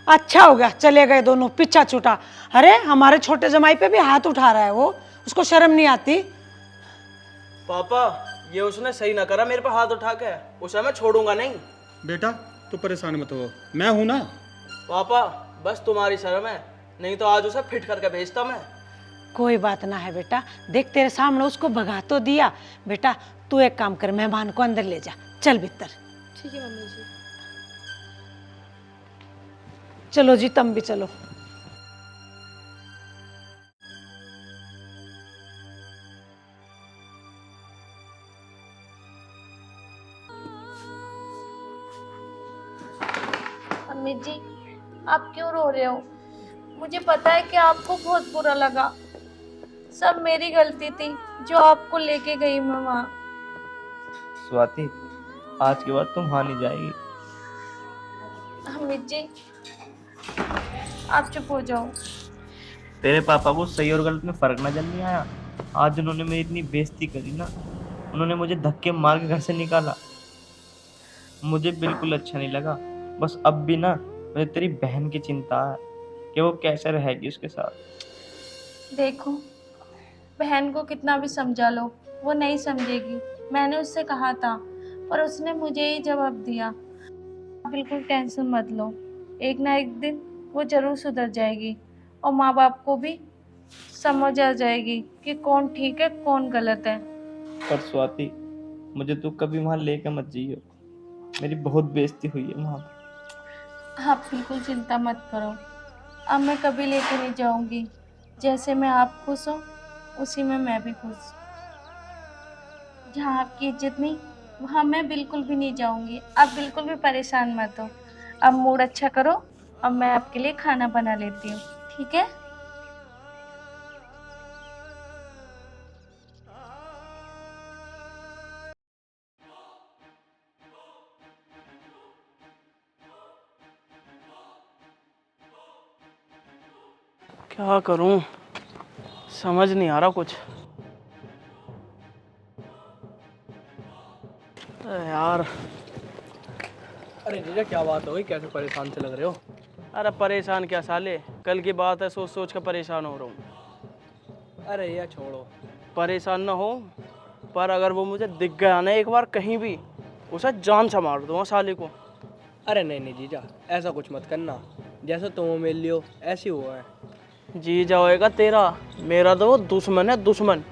अच्छा हो गया चले गए दोनों, पीछा छूटा। अरे हमारे छोटे जमाई पे भी हाथ उठा रहा है वो, उसको शर्म नहीं आती? पापा ये उसने सही ना करा मेरे पे हाथ उठा के, उसे मैं छोड़ूंगा नहीं। बेटा तू परेशान मत हो, मैं हूं ना। पापा बस तुम्हारी शर्म है, नहीं तो आज उसे फिट करके भेजता मैं। कोई बात ना है बेटा, देख तेरे सामने उसको भगा तो दिया। बेटा तू एक काम कर, मेहमान को अंदर ले जा, चल भीतर। ठीक है मम्मी जी। चलो जी तुम भी चलो। रहे हो? मुझे पता है कि आपको बहुत बुरा लगा। सब मेरी गलती थी जो आपको लेके गई मैं वहाँ। स्वाति, आज के बाद तुम वहाँ नहीं जाएगी। अमित जी, आप चुप हो जाओ। तेरे पापा को सही और गलत में फर्क नजर नहीं आया। आज उन्होंने मेरी इतनी बेइज्जती करी ना, उन्होंने मुझे धक्के मार के घर से निकाला। मुझे बिल्कुल अच्छा नहीं लगा। बस अब भी ना मुझे तेरी बहन की चिंता है कि वो कैसे रहेगी उसके साथ। देखो, बहन को कितना भी समझा लो, वो नहीं समझेगी। मैंने उससे कहा था, पर उसने मुझे ही जवाब दिया। बिल्कुल टेंशन मत लो, एक ना एक दिन वो जरूर सुधर जाएगी और माँ बाप को भी समझ आ जाएगी कि कौन ठीक है कौन गलत है। पर स्वाति, मुझे तू कभी वहाँ लेकर मत जाइयो। मेरी बहुत बेइज्जती हुई है वहाँ पे। आप बिल्कुल चिंता मत करो, अब मैं कभी लेके नहीं जाऊंगी। जैसे मैं आप खुश हो, उसी में मैं भी खुश। जहाँ आपकी इज्जत नहीं, वहाँ मैं बिल्कुल भी नहीं जाऊंगी। आप बिल्कुल भी परेशान मत हो। अब मूड अच्छा करो, अब मैं आपके लिए खाना बना लेती हूँ, ठीक है? क्या करूं, समझ नहीं आ रहा कुछ। अरे यार। अरे जीजा क्या बात हो गई, कैसे परेशान से लग रहे हो? अरे परेशान क्या साले, कल की बात है, सोच सोच कर परेशान हो रहा हूँ। अरे यार छोड़ो। परेशान ना हो, पर अगर वो मुझे दिख गया ना एक बार कहीं भी, उसे जान से मार दूंगा साले को। अरे नहीं नहीं जीजा, ऐसा कुछ मत करना। जैसे तुम मिल लियो ऐसी हुआ है। जी जाएगा तेरा, मेरा तो वो दुश्मन है, दुश्मन।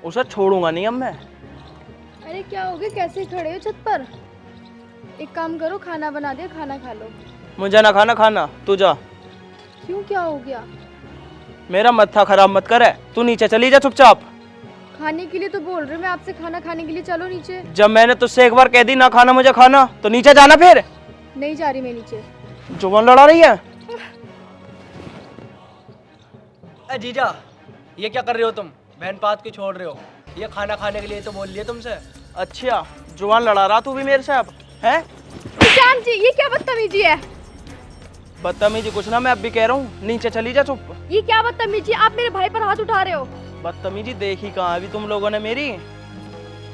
उसे छोड़ूंगा नहीं अब मैं। अरे क्या हो गया, कैसे खड़े हो छत पर? एक काम करो, खाना बना दिया, खाना खा लो। मुझे ना खाना खाना, तू जा। क्यों, क्या हो गया? मेरा मत्था खराब मत करे, तू नीचे चली जा चुपचाप। खाने के लिए तो बोल रहे, मैं आपसे खाना खाने के लिए, चलो नीचे। जब मैंने तुझसे एक बार कह दी ना खाना मुझे खाना, तो नीचे जाना फिर। नहीं जा रही मैं नीचे। जुबान लड़ा रही है। अरे जीजा, ये क्या कर रहे हो तुम? बहन बात क्यों छोड़ रहे हो? ये खाना खाने के लिए तो बोल लिए तुमसे। अच्छा, जुबान लड़ा रहा तू भी मेरे से अब, हैं? निशान जी, ये क्या बदतमीजी है? बदतमीजी कुछ ना, मैं अब भी कह रहा हूँ नीचे चली जा चुप। ये क्या बदतमीजी, आप मेरे भाई पर हाथ उठा रहे हो। बदतमीजी देखी कहाँ अभी तुम लोगों ने मेरी।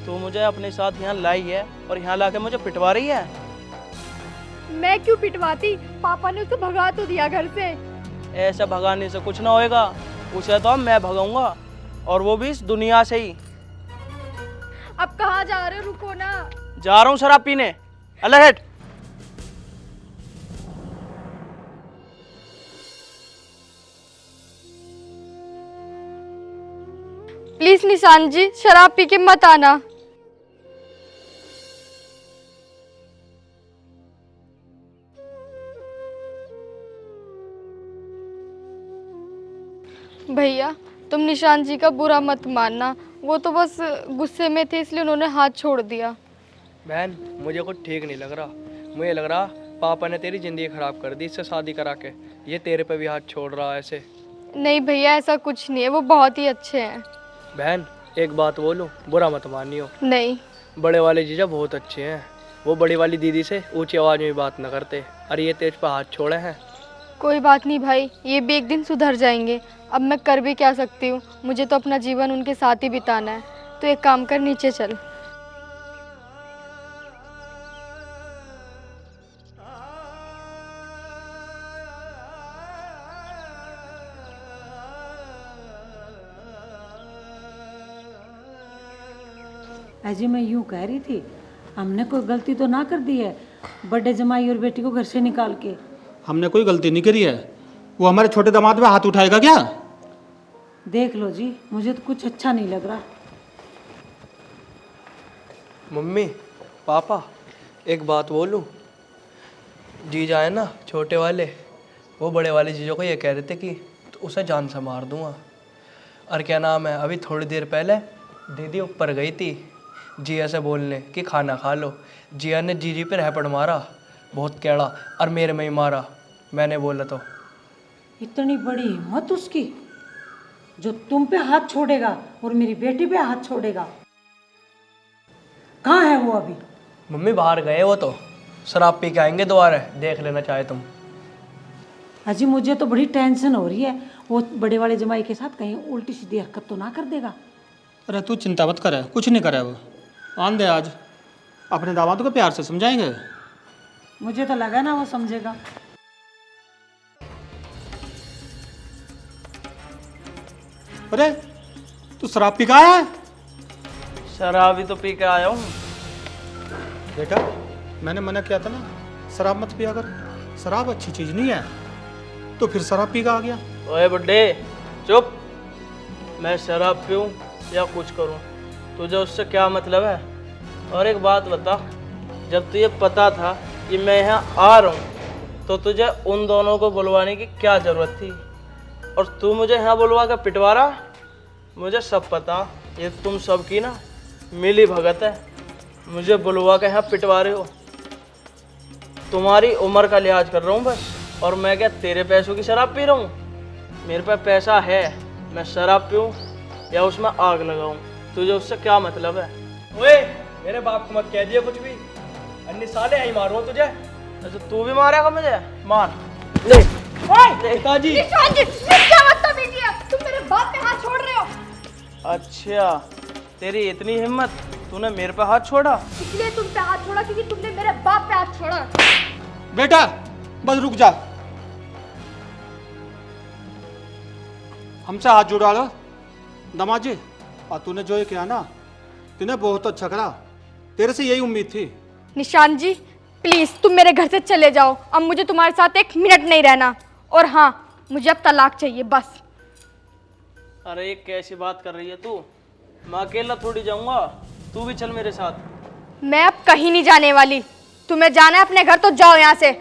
तू मुझे अपने साथ यहाँ लाई है और यहाँ लाके मुझे पिटवा रही है। मैं क्यों पिटवाती, पापा ने उसे भगा तो दिया घर से। ऐसा भगाने से कुछ ना होएगा, उसे तो मैं भगाऊंगा, और वो भी इस दुनिया से ही। अब कहाँ जा रहे हो, रुको ना। जा रहा हूँ शराब पीने, अल्लाह हेट। प्लीज निशान जी, शराब पी के मत आना। भैया, तुम निशान जी का बुरा मत मानना, वो तो बस गुस्से में थे इसलिए उन्होंने हाथ छोड़ दिया। बहन, मुझे कुछ ठीक नहीं लग रहा। मुझे लग रहा पापा ने तेरी जिंदगी खराब कर दी इससे शादी करा के। ये तेरे पे भी हाथ छोड़ रहा है ऐसे। नहीं भैया, ऐसा कुछ नहीं है, वो बहुत ही अच्छे हैं। बहन, एक बात बोलूं, बुरा मत मानियो। नहीं। बड़े वाले जीजा बहुत अच्छे हैं। वो बड़ी वाली दीदी से ऊंची आवाज में बात न करते, और ये तेज पर हाथ छोड़े हैं। कोई बात नहीं भाई, ये भी एक दिन सुधर जाएंगे। अब मैं कर भी क्या सकती हूँ, मुझे तो अपना जीवन उनके साथ ही बिताना है। तो एक काम कर, नीचे चल। अजी मैं यूं कह रही थी, हमने कोई गलती तो ना कर दी है बड़े जमाई और बेटी को घर से निकाल के? हमने कोई गलती नहीं करी है। वो हमारे छोटे दामाद पे हाथ उठाएगा क्या? देख लो जी, मुझे तो कुछ अच्छा नहीं लग रहा। मम्मी, पापा, एक बात बोलूं? जीजा है ना छोटे वाले, वो बड़े वाले जीजों को ये कह रहे थे कि तो उसे जान से मार दूंगा। और क्या नाम है, अभी थोड़ी देर पहले दीदी ऊपर गई थी जिया से बोलने कि खाना खा लो। जिया ने जीजी पे रैपड़ मारा, बहुत कैड़ा, और मेरे में ही मारा। मैंने बोला तो इतनी बड़ी हिम्मत उसकी, जो तुम पे हाथ छोड़ेगा और मेरी बेटी पे हाथ छोड़ेगा। कहाँ है वो अभी? मम्मी बाहर गए वो तो, शराब पी के आएंगे दोबारा, देख लेना चाहे तुम। अजी मुझे तो बड़ी टेंशन हो रही है, वो बड़े वाले जमाई के साथ कहीं उल्टी सीधी हरकत तो ना कर देगा। अरे तू चिंता मत करे, कुछ नहीं करे वो। आन दे, आज अपने दामाद को प्यार से समझाएंगे। मुझे तो लगा ना वो समझेगा। अरे तू शराब पी के आया है? शराब ही तो पी के आया हूँ। बेटा मैंने मना किया था ना, शराब मत पिया कर, शराब अच्छी चीज़ नहीं है। तो फिर शराब पी के आ गया। ओए बुड्ढे चुप। मैं शराब पीऊँ या कुछ करूँ, तुझे उससे क्या मतलब है? और एक बात बता, जब तुझे पता था कि मैं यहाँ आ रहा हूँ तो तुझे उन दोनों को बुलवाने की क्या ज़रूरत थी? और तू मुझे यहाँ बुलवा कर पिटवा रहा? मुझे सब पता, ये तुम सब की ना मिली भगत है। मुझे बुलवा के यहाँ पिटवा रहे हो। तुम्हारी उम्र का लिहाज कर रहा हूँ बस। और मैं क्या तेरे पैसों की शराब पी रहा हूँ? मेरे पास पैसा है, मैं शराब पीऊँ या उसमें आग लगाऊँ, तुझे उससे क्या मतलब है? ओए मेरे बाप को मत कह दिया कुछ भी, अन्य साले यहीं मारूँ तुझे। अच्छा तू भी मारेगा मुझे? मार ले। पिताजी क्या बदतमीजी है? तुम मेरे बाप पे हाथ छोड़ रहे हो। अच्छा तेरी इतनी हिम्मत, तूने मेरे पे हाथ छोड़ा? इसलिए तुम पे हाथ छोड़ा क्योंकि तुमने मेरे बाप पे हाथ छोड़ा। बेटा बस रुक जा, हमसे हाथ जुड़ा लो दामाद जी। और तूने जो ये किया ना, तूने बहुत अच्छा करा, तेरे से यही उम्मीद थी। निशान जी प्लीज तुम मेरे घर से चले जाओ, अब मुझे तुम्हारे साथ एक मिनट नहीं रहना। और हाँ, मुझे अब तलाक चाहिए बस। अरे ये कैसी बात कर रही है तू? मैं अकेला थोड़ी जाऊंगा, तू भी चल मेरे साथ। मैं अब कहीं नहीं जाने वाली। तुम्हें जाना है अपने घर तो जाओ यहाँ से।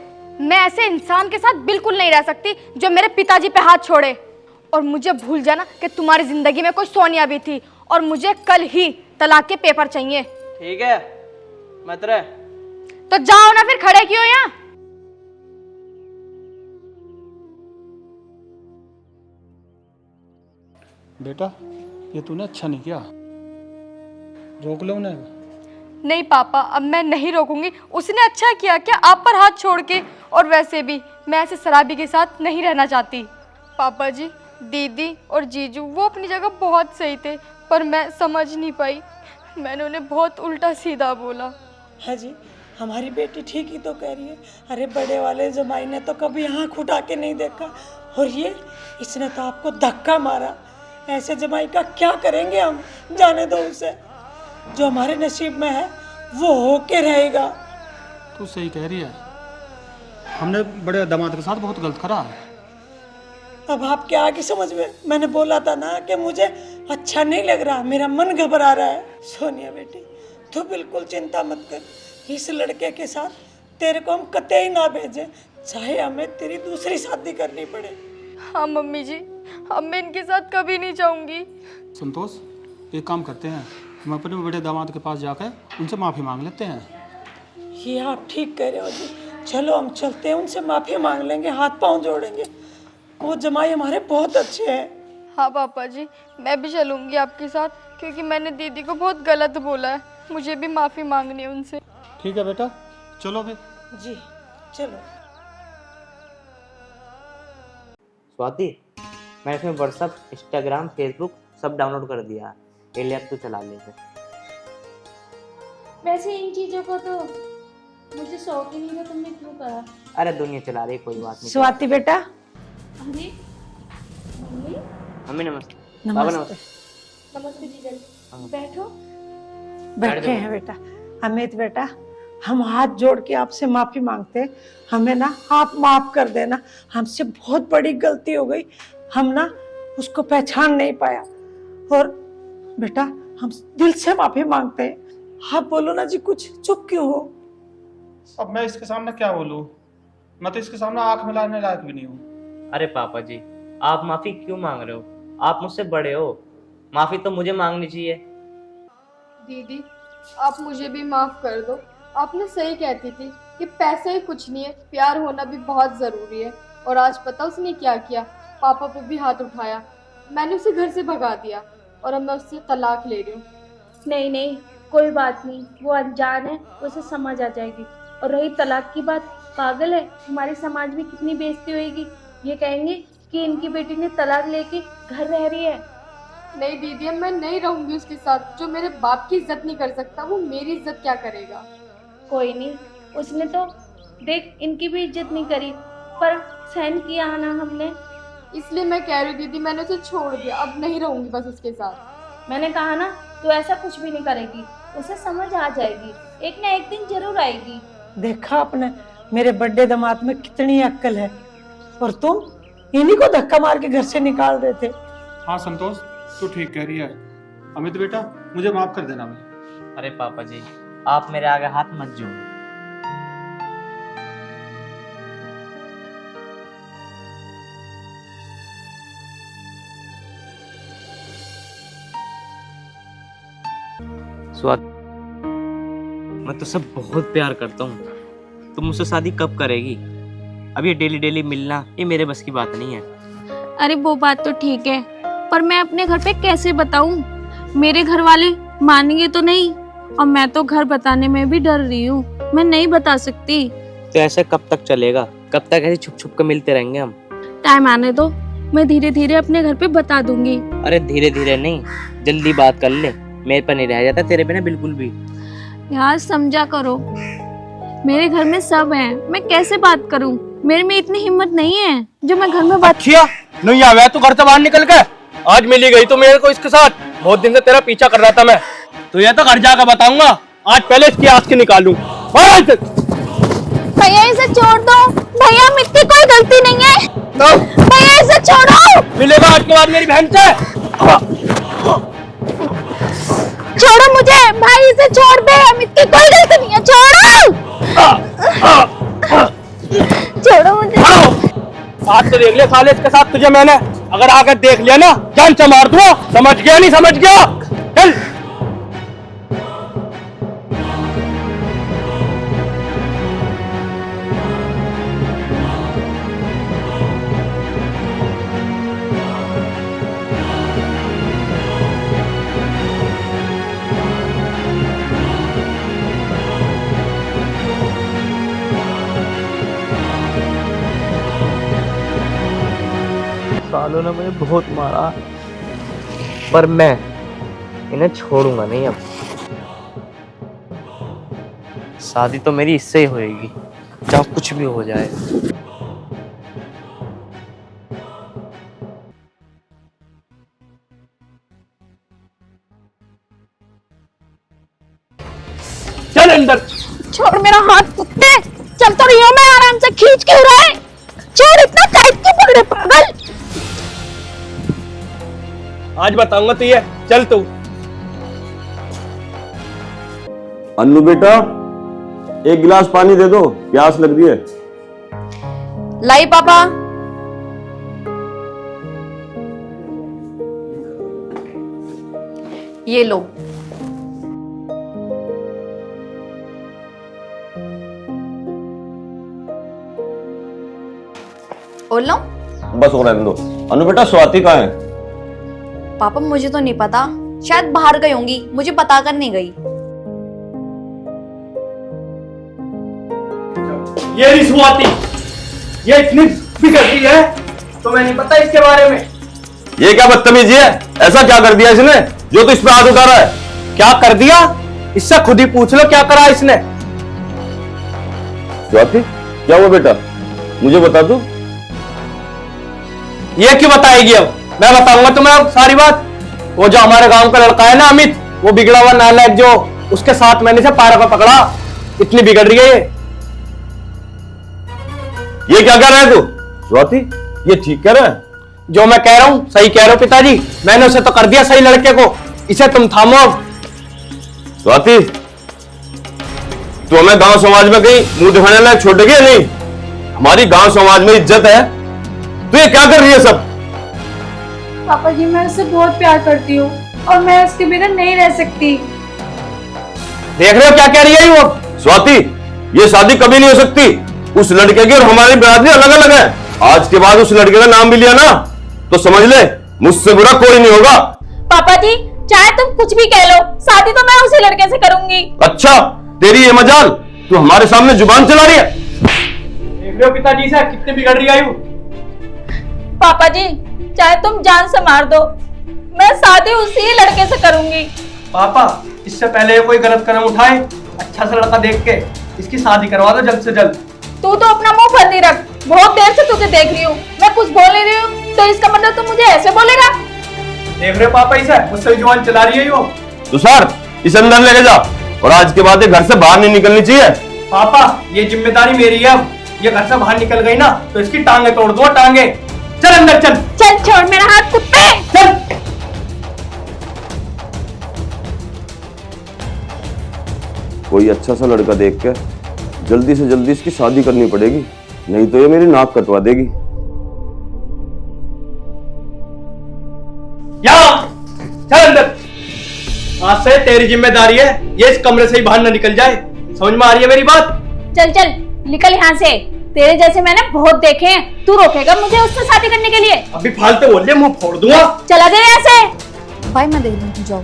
मैं ऐसे इंसान के साथ बिल्कुल नहीं रह सकती जो मेरे पिताजी पे हाथ छोड़े। और मुझे भूल जाना कि तुम्हारी जिंदगी में कोई सोनिया भी थी। और मुझे कल ही तलाक के पेपर चाहिए। ठीक है मत रह। तो जाओ ना, फिर खड़े क्यों यहाँ? बेटा ये तूने अच्छा नहीं किया, रोक लो उन्हें। नहीं पापा, अब मैं नहीं रोकूंगी। उसने अच्छा किया क्या आप पर हाथ छोड़ के? और वैसे भी मैं ऐसे शराबी के साथ नहीं रहना चाहती। पापा जी, दीदी और जीजू वो अपनी जगह बहुत सही थे, पर मैं समझ नहीं पाई। मैंने उन्हें बहुत उल्टा सीधा बोला। है जी, हमारी बेटी ठीक ही तो कह रही है। अरे बड़े वाले जमाई ने तो कभी आँख उठा के नहीं देखा, और ये इसने तो आपको धक्का मारा। ऐसे जमाई का क्या करेंगे हम? जाने दो उसे, जो हमारे नसीब में है वो होके रहेगा। तू सही कह रही है, हमने बड़े दामाद के साथ बहुत गलत करा। अब आपके आगे समझ में, मैंने बोला था ना कि मुझे अच्छा नहीं लग रहा, मेरा मन घबरा रहा है। सोनिया बेटी तू बिल्कुल चिंता मत कर, इस लड़के के साथ तेरे को हम कतई ना भेजें, चाहे हमें तेरी दूसरी शादी करनी पड़े। हाँ मम्मी जी, अब मैं इनके साथ कभी नहीं जाऊंगी। संतोष एक काम करते हैं, हम अपने बड़े दामाद के पास जाकर उनसे माफ़ी मांग लेते हैं। ये आप ठीक कह रहे हो जी, चलो हम चलते हैं, उनसे माफ़ी मांग लेंगे, हाथ पांव जोड़ेंगे। वो जमाई हमारे बहुत अच्छे हैं। हाँ पापा जी, मैं भी चलूंगी आपके साथ, क्योंकि मैंने दीदी को बहुत गलत बोला है। मुझे भी माफ़ी मांगनी है उनसे। ठीक है बेटा, चलो फिर। जी चलो। स्वाति, मैंने इसमें व्हाट्सअप, इंस्टाग्राम, फेसबुक सब डाउनलोड कर दिया है। ये ले अब तू चला ले इसे। वैसे इन चीज़ों को तो मुझे शौक ही नहीं था, तुमने क्यों करा? अरे दुनिया चला रही, कोई बात नहीं। स्वाति बेटा। अरे मम्मी। मम्मी नमस्ते। बाबा नमस्ते। नमस्ते जीजा जी, बैठो। बैठे हैं बेटा। अमित बेटा, हम हाथ जोड़ के आपसे माफी मांगते हैं, हमें ना आप माफ कर देना, हमसे बहुत बड़ी गलती हो गई, हम ना उसको पहचान नहीं पाया। और बेटा हम दिल से माफी मांगते हैं। आप बोलो ना जी कुछ, चुप क्यों हो? अब मैं इसके सामने क्या बोलूँ, मैं तो इसके सामने आंख मिलाने लायक भी नहीं हूँ। अरे पापा जी, आप माफी क्यों मांग रहे हो? आप मुझसे बड़े हो, माफी तो मुझे मांगनी चाहिए। दीदी आप मुझे भी माफ़ कर दो। आपने सही कहती थी कि पैसे ही कुछ नहीं है, प्यार होना भी बहुत ज़रूरी है। और आज पता उसने क्या किया, पापा पे भी हाथ उठाया। मैंने उसे घर से भगा दिया और अब मैं उससे तलाक ले रही हूँ। नहीं नहीं, कोई बात नहीं, वो अनजान है, उसे समझ आ जाएगी। और रही तलाक की बात, पागल है, हमारे समाज में कितनी बेइज्जती होगी। ये कहेंगे कि इनकी बेटी ने तलाक लेके घर रह रही है। नहीं दीदी, अब मैं नहीं रहूंगी उसके साथ। जो मेरे बाप की इज्जत नहीं कर सकता वो मेरी इज्जत क्या करेगा। कोई नहीं, उसने तो देख इनकी भी इज्जत नहीं करी, पर सहन किया ना हमने। इसलिए मैं कह रही हूँ दीदी, मैंने उसे छोड़ दिया, अब नहीं रहूंगी बस उसके साथ। मैंने कहा ना, तू ऐसा कुछ भी नहीं करेगी, उसे समझ आ जाएगी, एक ना एक दिन जरूर आएगी। देखा आपने मेरे बड़े दामाद में कितनी अक्ल है, और तुम इन्हीं को धक्का मार के घर से निकाल रहे थे। हाँ संतोष, तू ठीक कह रही है। अमित बेटा, मुझे माफ कर देना। मैं अरे पापा जी, आप मेरे आगे हाथ मत जोड़ो। स्वाति, मैं तुझसे बहुत प्यार करता हूँ। तुम मुझसे शादी कब करेगी? अब ये डेली डेली मिलना, ये मेरे बस की बात नहीं है। अरे वो बात तो ठीक है, पर मैं अपने घर पे कैसे बताऊं? मेरे घर वाले मानेंगे तो नहीं, और मैं तो घर बताने में भी डर रही हूँ, मैं नहीं बता सकती। तो ऐसे कब तक चलेगा? कब तक ऐसे छुप छुप के मिलते रहेंगे हम? टाइम आने दो, मैं धीरे धीरे अपने घर पे बता दूंगी। अरे धीरे धीरे नहीं, जल्दी बात कर ले। मेरे पर नहीं रह जाता तेरे बिना बिल्कुल भी। यार समझा करो, मेरे घर में सब है, मैं कैसे बात करूं? मेरे में इतनी हिम्मत नहीं है जो मैं घर में बात। अच्छा नहीं आया तू घर से बाहर निकल के? आज मिली गई तो मेरे को इसके साथ, बहुत दिन से तेरा पीछा कर रहा था मैं। तो ये तो घर जाकर बताऊंगा, आज पहले इसकी आँख के निकालूं। भैया इसे छोड़ दो, भैया मिट्टी कोई गलती नहीं है। भैया इसे छोड़ो। मिलेगा आज के बाद मेरी बहन से। छोड़ो मुझे भाई, इसे छोड़ दे, अमित की कोई गलती नहीं है, छोड़ो। छोड़ो मुझे। आज तो देख लिया साले इसके साथ तुझे मैंने, अगर आकर देख लिया ना जान से मार दूंगा। समझ गया नहीं समझ गया? चल। सालों ने मुझे बहुत मारा, पर मैं इन्हें छोड़ूंगा नहीं। अब शादी तो मेरी इससे ही होएगी, चाहे कुछ भी हो जाए। चल अंदर। छोड़ मेरा हाथ कुत्ते, चल तो रही हूं मैं, आराम से खींच क्यों रहा है? छोड़, इतना टाइट क्यों पकड़े पागल? आज बताऊंगा तुझे, चल तू। अन्नू बेटा, एक गिलास पानी दे दो, प्यास लग रही है। लाई पापा। ये लो। और लो। बस हो रहने दो। अन्नू बेटा, स्वाति कहाँ है? पापा मुझे तो नहीं पता, शायद बाहर गई होंगी, मुझे पता कर नहीं गई। ये नहीं स्वाति, ये इतनी बिगड़ती है तो मैं नहीं पता इसके बारे में। ये क्या बदतमीजी है? ऐसा क्या कर दिया इसने जो तो इस पे हाथ उठा रहा है? क्या कर दिया? इससे खुद ही पूछ लो क्या करा इसने। स्वाति, क्या हुआ बेटा? मुझे बता दो। ये क्यों बताएगी? अब मैं बताऊंगा तुम्हें अब सारी बात। वो जो हमारे गांव का लड़का है ना अमित, वो बिगड़ा हुआ नालायक, जो उसके साथ मैंने से पैरों पर पकड़ा, इतनी बिगड़ रही है ये क्या कह रहा है तू? स्वाति, ये ठीक कह रहा है? जो मैं कह रहा हूं सही कह रहे हो पिताजी, मैंने उसे तो कर दिया सही लड़के को, इसे तुम थामो अब। स्वाति, तू हमें गांव समाज में कहीं मुंह दिखाने लायक छोड़ेगी या नहीं? हमारी गांव समाज में इज्जत है, तू ये क्या कर रही है सब? पापा जी, मैं उससे बहुत प्यार करती हूँ और मैं उसके बिना नहीं रह सकती। देख रहे हो क्या कह रही है वो? स्वाति, ये शादी कभी नहीं हो सकती। उस लड़के की और हमारी बिरादरी अलग अलग है। आज के बाद उस लड़के का नाम भी लिया ना तो समझ ले मुझसे बुरा कोई नहीं होगा। पापा जी चाहे तुम कुछ भी कह लो, शादी तो मैं उसी लड़के से करूंगी। अच्छा तेरी ये मजाल, तू हमारे सामने जुबान चला रही है। देख रहे हो पिताजी से कितने बिगड़ रही आयु। पापा जी चाहे तुम जान से मार दो, मैं शादी उसी लड़के से करूंगी। पापा इससे पहले ये कोई गलत कदम उठाए, अच्छा सा लड़का देख के इसकी शादी करवा दो जल्द से जल्द। तू तो अपना मुंह बंद ही रख, बहुत देर से तुझे देख रही हूँ, मैं कुछ बोल नहीं रही हूँ तो इसका मतलब तुम मुझे ऐसे बोलेगा? देख रहे हो पापा इसे मुझसे जुबान चला रही है वो। तुषार इसे अंदर लेके जा और आज के बाद ये घर से बाहर नहीं निकलनी चाहिए। पापा ये जिम्मेदारी मेरी है, अब ये घर से बाहर निकल गई ना तो इसकी टांगे तोड़ दो, टांगे। चल अंदर चल। चल छोड़ मेरा हाथ कुत्ते। चल। कोई अच्छा सा लड़का देख के जल्दी से जल्दी इसकी शादी करनी पड़ेगी, नहीं तो ये मेरी नाक कटवा देगी। चल अंदर। आज से तेरी जिम्मेदारी है ये इस कमरे से ही बाहर न निकल जाए, समझ में आ रही है मेरी बात? चल चल निकल यहाँ से, तेरे जैसे मैंने बहुत देखे हैं, तू रोकेगा मुझे उससे शादी करने के लिए? अभी फालतू बोल रही है, मुंह फोड़ दूंगा। चला जा यहाँ से। भाई मैं देख लूँ, जाओ।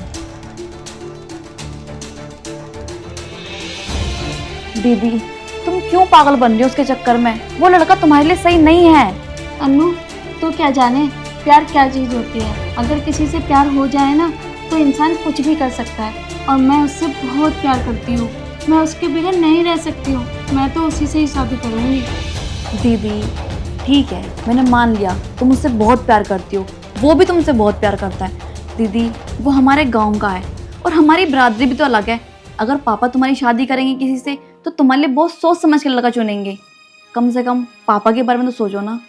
दीदी तुम क्यों पागल बन रही हो उसके चक्कर में? वो लड़का तुम्हारे लिए सही नहीं है। अनु तू क्या जाने प्यार क्या चीज़ होती है। अगर किसी से प्यार हो जाए ना तो इंसान कुछ भी कर सकता है, और मैं उससे बहुत प्यार करती हूँ, मैं उसके बिना नहीं रह सकती हूँ, मैं तो उसी से ही शादी करूँगी। दीदी ठीक है मैंने मान लिया तुम उससे बहुत प्यार करती हो, वो भी तुमसे बहुत प्यार करता है। दीदी वो हमारे गांव का है और हमारी बरादरी भी तो अलग है। अगर पापा तुम्हारी शादी करेंगे किसी से तो तुम्हारे लिए बहुत सोच समझ के लड़का चुनेंगे। कम से कम पापा के बारे में तो सोचो ना,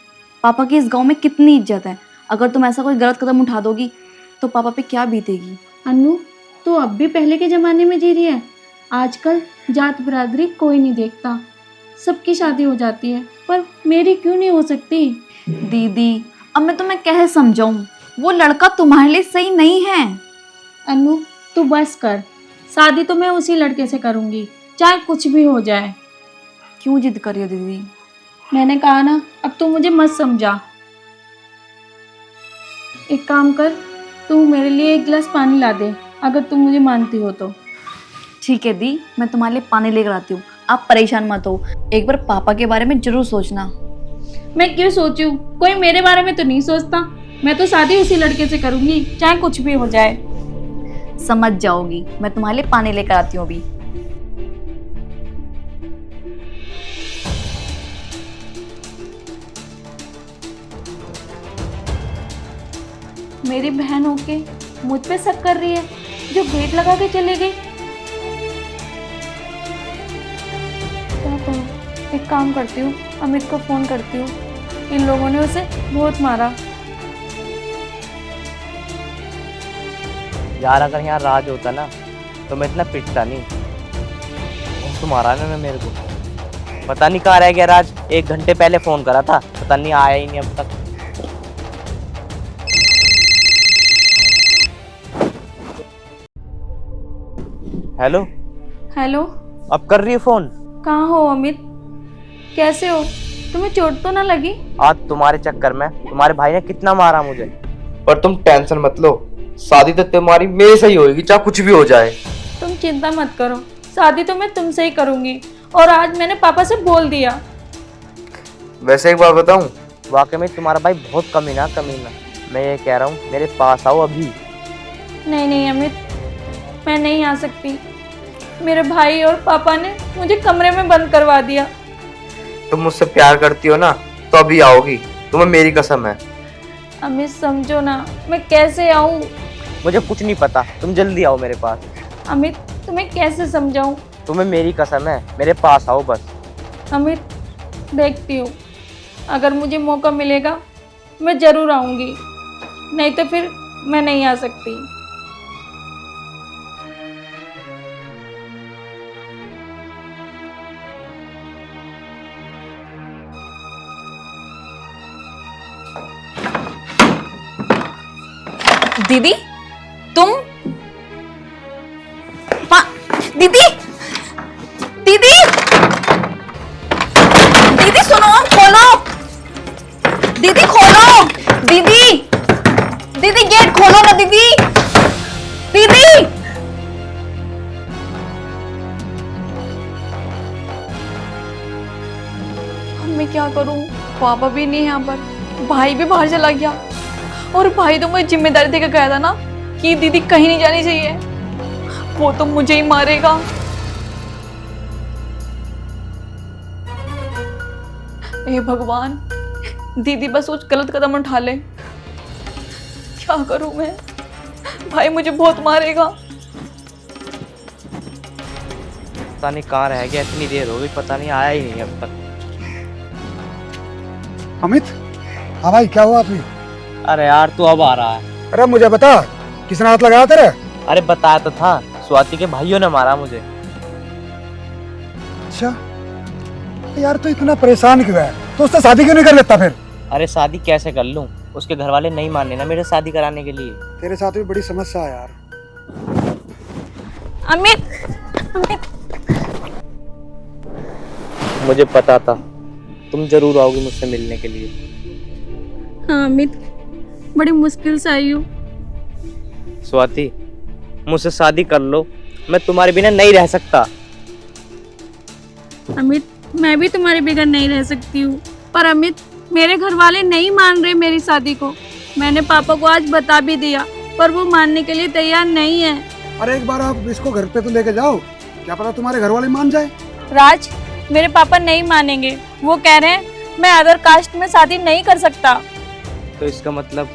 पापा की इस गांव में कितनी इज्जत है। अगर तुम ऐसा कोई गलत कदम उठा दोगी तो पापा पे क्या बीतेगी? अनु तू अब भी पहले के ज़माने में जी रही है। आजकल जात बरादरी कोई नहीं देखता, सबकी शादी हो जाती है, पर मेरी क्यों नहीं हो सकती? दीदी अब मैं तुम्हें कैसे समझाऊं, वो लड़का तुम्हारे लिए सही नहीं है। अनु तू बस कर, शादी तो मैं उसी लड़के से करूँगी चाहे कुछ भी हो जाए। क्यों जिद कर रही हो दीदी? मैंने कहा ना, अब तू मुझे मत समझा। एक काम कर, तू मेरे लिए एक गिलास पानी ला दे, अगर तू मुझे मानती हो तो। ठीक है दी, मैं तुम्हारे लिए पानी लेकर आती हूँ, आप परेशान मत हो। एक बार पापा के बारे में जरूर सोचना। मैं क्यों सोचूं, कोई मेरे बारे में तो नहीं सोचता। मैं तो शादी उसी लड़के से करूँगी चाहे कुछ भी हो जाए। समझ जाओगी, मैं तुम्हारे लिए पानी लेकर आती हूँ अभी। मेरी बहन होके मुझ पे शक कर रही है, जो गेट लगा के चले गई। क्या करूं? एक काम करती हूँ, अमित को फ़ोन करती हूँ। इन लोगों ने उसे बहुत मारा। यार अगर यहाँ राज होता ना तो मैं इतना पिटता नहीं। और तो मारा ना मेरे को, पता नहीं कहाँ रह गया राज। 1 घंटे पहले फ़ोन करा था, पता नहीं आया ही नहीं अब तक। हेलो हेलो, अब कर रही है फ़ोन? कहाँ हो अमित? कैसे हो? तुम्हें चोट तो ना लगी? आज तुम्हारे चक्कर में तुम्हारे भाई ने कितना मारा मुझे। पर तुम टेंशन मत लो, शादी तो तुम्हारी मेरे से ही होगी चाहे कुछ भी हो जाए। तुम चिंता मत करो, शादी तो मैं तुमसे ही करूँगी, और आज मैंने पापा से बोल दिया। वैसे एक बात बताऊं, वाकई में तुम्हारा भाई बहुत कमीना। मैं ये कह रहा हूँ मेरे पास आओ अभी। नहीं नहीं अमित, मैं नहीं आ सकती। मेरे भाई और पापा ने मुझे कमरे में बंद करवा दिया। तुम मुझसे प्यार करती हो ना तो अभी आओगी, तुम्हें मेरी कसम है। अमित समझो ना, मैं कैसे आऊँ? मुझे कुछ नहीं पता, तुम जल्दी आओ मेरे पास। अमित तुम्हें कैसे समझाऊँ? तुम्हें मेरी कसम है, मेरे पास आओ बस। अमित देखती हूँ, अगर मुझे मौका मिलेगा मैं ज़रूर आऊँगी, नहीं तो फिर मैं नहीं आ सकती। दीदी तुम दीदी दीदी दीदी सुनो, खोलो। पापा भी नहीं है यहाँ पर, भाई भी बाहर चला गया। और भाई तो मुझे जिम्मेदारी देकर गया था ना कि दीदी कहीं नहीं जानी चाहिए, वो तो मुझे ही मारेगा। हे भगवान, दीदी बस कुछ गलत कदम उठा ले, क्या करूं मैं? भाई मुझे बहुत मारेगा। पता नहीं कहाँ रह गया, इतनी देर हो गई, पता नहीं आया ही नहीं अब तक। अमित, हाँ भाई क्या हुआ अभी? अरे यार तू अब आ रहा है? अरे मुझे बता, किसने हाथ लगाया तेरे? अरे बताया तो था, स्वाति के भाइयों ने मारा मुझे। अच्छा यार, तो इतना परेशान क्यों है? तो उससे शादी क्यों नहीं कर लेता फिर? अरे शादी कैसे कर लूं, उसके घर वाले नहीं माने ना मेरे शादी कराने के लिए। तेरे साथ भी बड़ी समस्या है यार। अमित, मुझे पता था तुम जरूर आओगी मुझसे मिलने के लिए। हाँ अमित, बड़ी मुश्किल से आई हूँ। स्वाति, मुझसे शादी कर लो, मैं तुम्हारे बिना नहीं रह सकता। अमित, मैं भी तुम्हारे बगैर नहीं रह सकती हूँ, पर अमित मेरे घर वाले नहीं मान रहे मेरी शादी को। मैंने पापा को आज बता भी दिया, पर वो मानने के लिए तैयार नहीं है। अरे एक बार आप इसको घर पे तो लेके जाओ, क्या पता तुम्हारे घर वाले मान जाए। राज, मेरे पापा नहीं मानेंगे, वो कह रहे हैं मैं अदर कास्ट में शादी नहीं कर सकता। तो इसका मतलब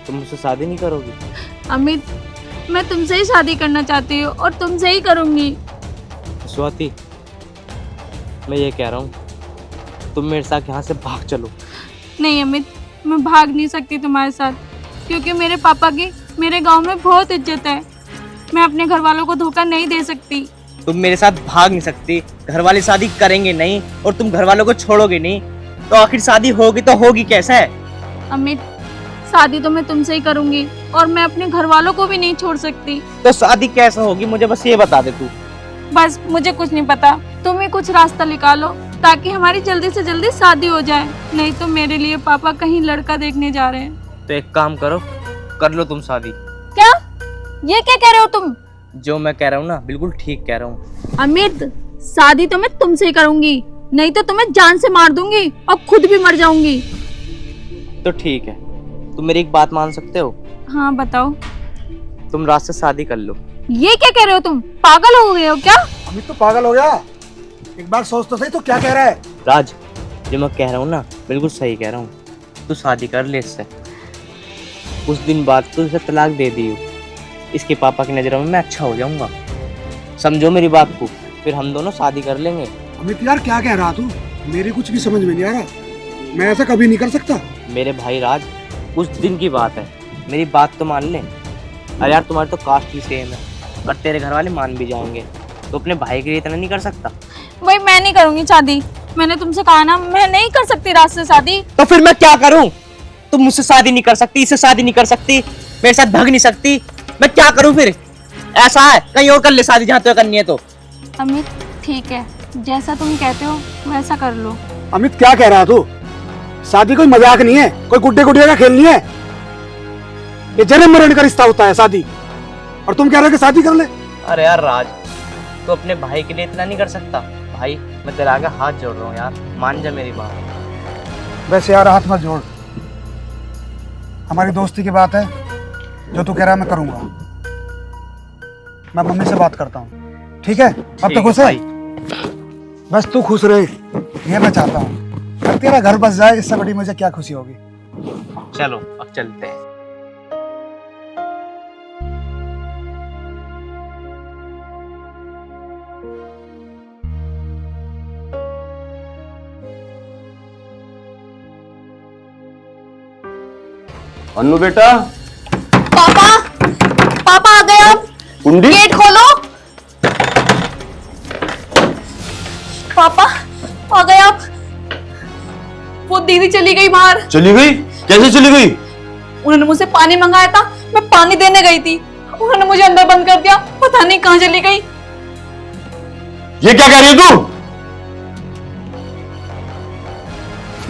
तुम मुझसे शादी नहीं करोगी? अमित, मैं तुमसे ही शादी करना चाहती हूँ और तुमसे ही करूँगी। स्वाति, मैं ये कह रहा हूँ तुम मेरे साथ यहाँ से भाग चलो। नहीं अमित, मैं भाग नहीं सकती तुम्हारे साथ, क्योंकि मेरे पापा की मेरे गांव में बहुत इज्जत है। मैं अपने घर वालों को धोखा नहीं दे सकती। तुम मेरे साथ भाग नहीं सकती, घर वाले शादी करेंगे नहीं और तुम घर वालों को छोड़ोगे नहीं, तो आखिर शादी होगी तो होगी कैसे? अमित, शादी तो मैं तुमसे ही करूंगी और मैं अपने घर वालों को भी नहीं छोड़ सकती। तो शादी कैसे होगी मुझे बस ये बता दे तू। बस मुझे कुछ नहीं पता, तुम ही कुछ रास्ता निकालो ताकि हमारी जल्दी से जल्दी शादी हो जाए, नहीं तो मेरे लिए पापा कहीं लड़का देखने जा रहे हैं। तो एक काम करो, कर लो तुम शादी। क्या? ये क्या कह रहे हो तुम? जो मैं कह रहा हूँ ना बिल्कुल ठीक कह रहा हूँ। अमित, शादी तो मैं तुमसे ही करूंगी, नहीं तो तुम्हें जान से मार दूंगी और खुद भी मर जाऊंगी। तो ठीक है, तुम मेरी एक बात मान सकते हो? हाँ बताओ। तुम रात से शादी कर लो। ये क्या कह रहे हो तुम? पागल हो गए हो क्या? अमित तो पागल हो गया, एक बार सोच तो सही, तो क्या कह रहा है? राज, जो मैं कह रहा हूँ ना बिल्कुल सही कह रहा हूँ, तू शादी कर ले इससे। कुछ दिन बाद तू इसे तलाक दे दी हो, इसके पापा की नज़रों में मैं अच्छा हो जाऊंगा, समझो मेरी बात को, फिर हम दोनों शादी कर लेंगे। अमित यार क्या कह रहा तू? मेरी कुछ भी समझ में नहीं आ रहा, मैं ऐसा कभी नहीं कर सकता। मेरे भाई राज, कुछ दिन की बात है, मेरी बात तो मान ले। अरे यार तुम्हारी तो कास्ट भी सेम है, और तेरे घर वाले मान भी जाएंगे, तो अपने भाई के लिए इतना नहीं कर सकता? भाई मैं नहीं करूंगी शादी, मैंने तुमसे कहा ना, मैं नहीं कर सकती रात से शादी। तो फिर मैं क्या करूं? तुम मुझसे शादी नहीं कर सकती, इससे शादी नहीं कर सकती, मेरे साथ भाग नहीं सकती, मैं क्या करूं फिर? ऐसा है कहीं और कर ले शादी जहाँ तो करनी है तो। अमित ठीक है, जैसा तुम कहते हो वैसा कर लो। अमित क्या कह रहा तू? शादी कोई मजाक नहीं है, कोई गुड्डे गुड़िया का खेल नहीं है, ये जन्म मरण का रिश्ता होता है शादी, और तुम कह रहे हो कि शादी कर ले? अरे यार राज, तो अपने भाई के लिए इतना नहीं कर सकता? भाई मैं तेरे आगे हाथ जोड़ रहा हूँ यार, मान जा मेरी बात। वैसे यार हाथ मत जोड़, हमारी दोस्ती की बात है, जो तू कह रहा है मैं करूंगा। मैं मम्मी से बात करता हूँ, ठीक है? अब तो खुश है? बस तू खुश रहे, ये मैं चाहता हूँ। अब तेरा घर बस जाए, इससे बड़ी मुझे क्या खुशी होगी। चलो अब चलते हैं। अन्नू बेटा, पापा, पापा आ गए अब, कुंडी गेट खोलो। पापा आ गए आप। वो दीदी चली गई बाहर। चली गई? कैसे चली गई? उन्होंने मुझसे पानी मंगाया था, मैं पानी देने गई थी, उन्होंने मुझे अंदर बंद कर दिया, पता नहीं कहाँ चली गई। ये क्या कह रही है तू?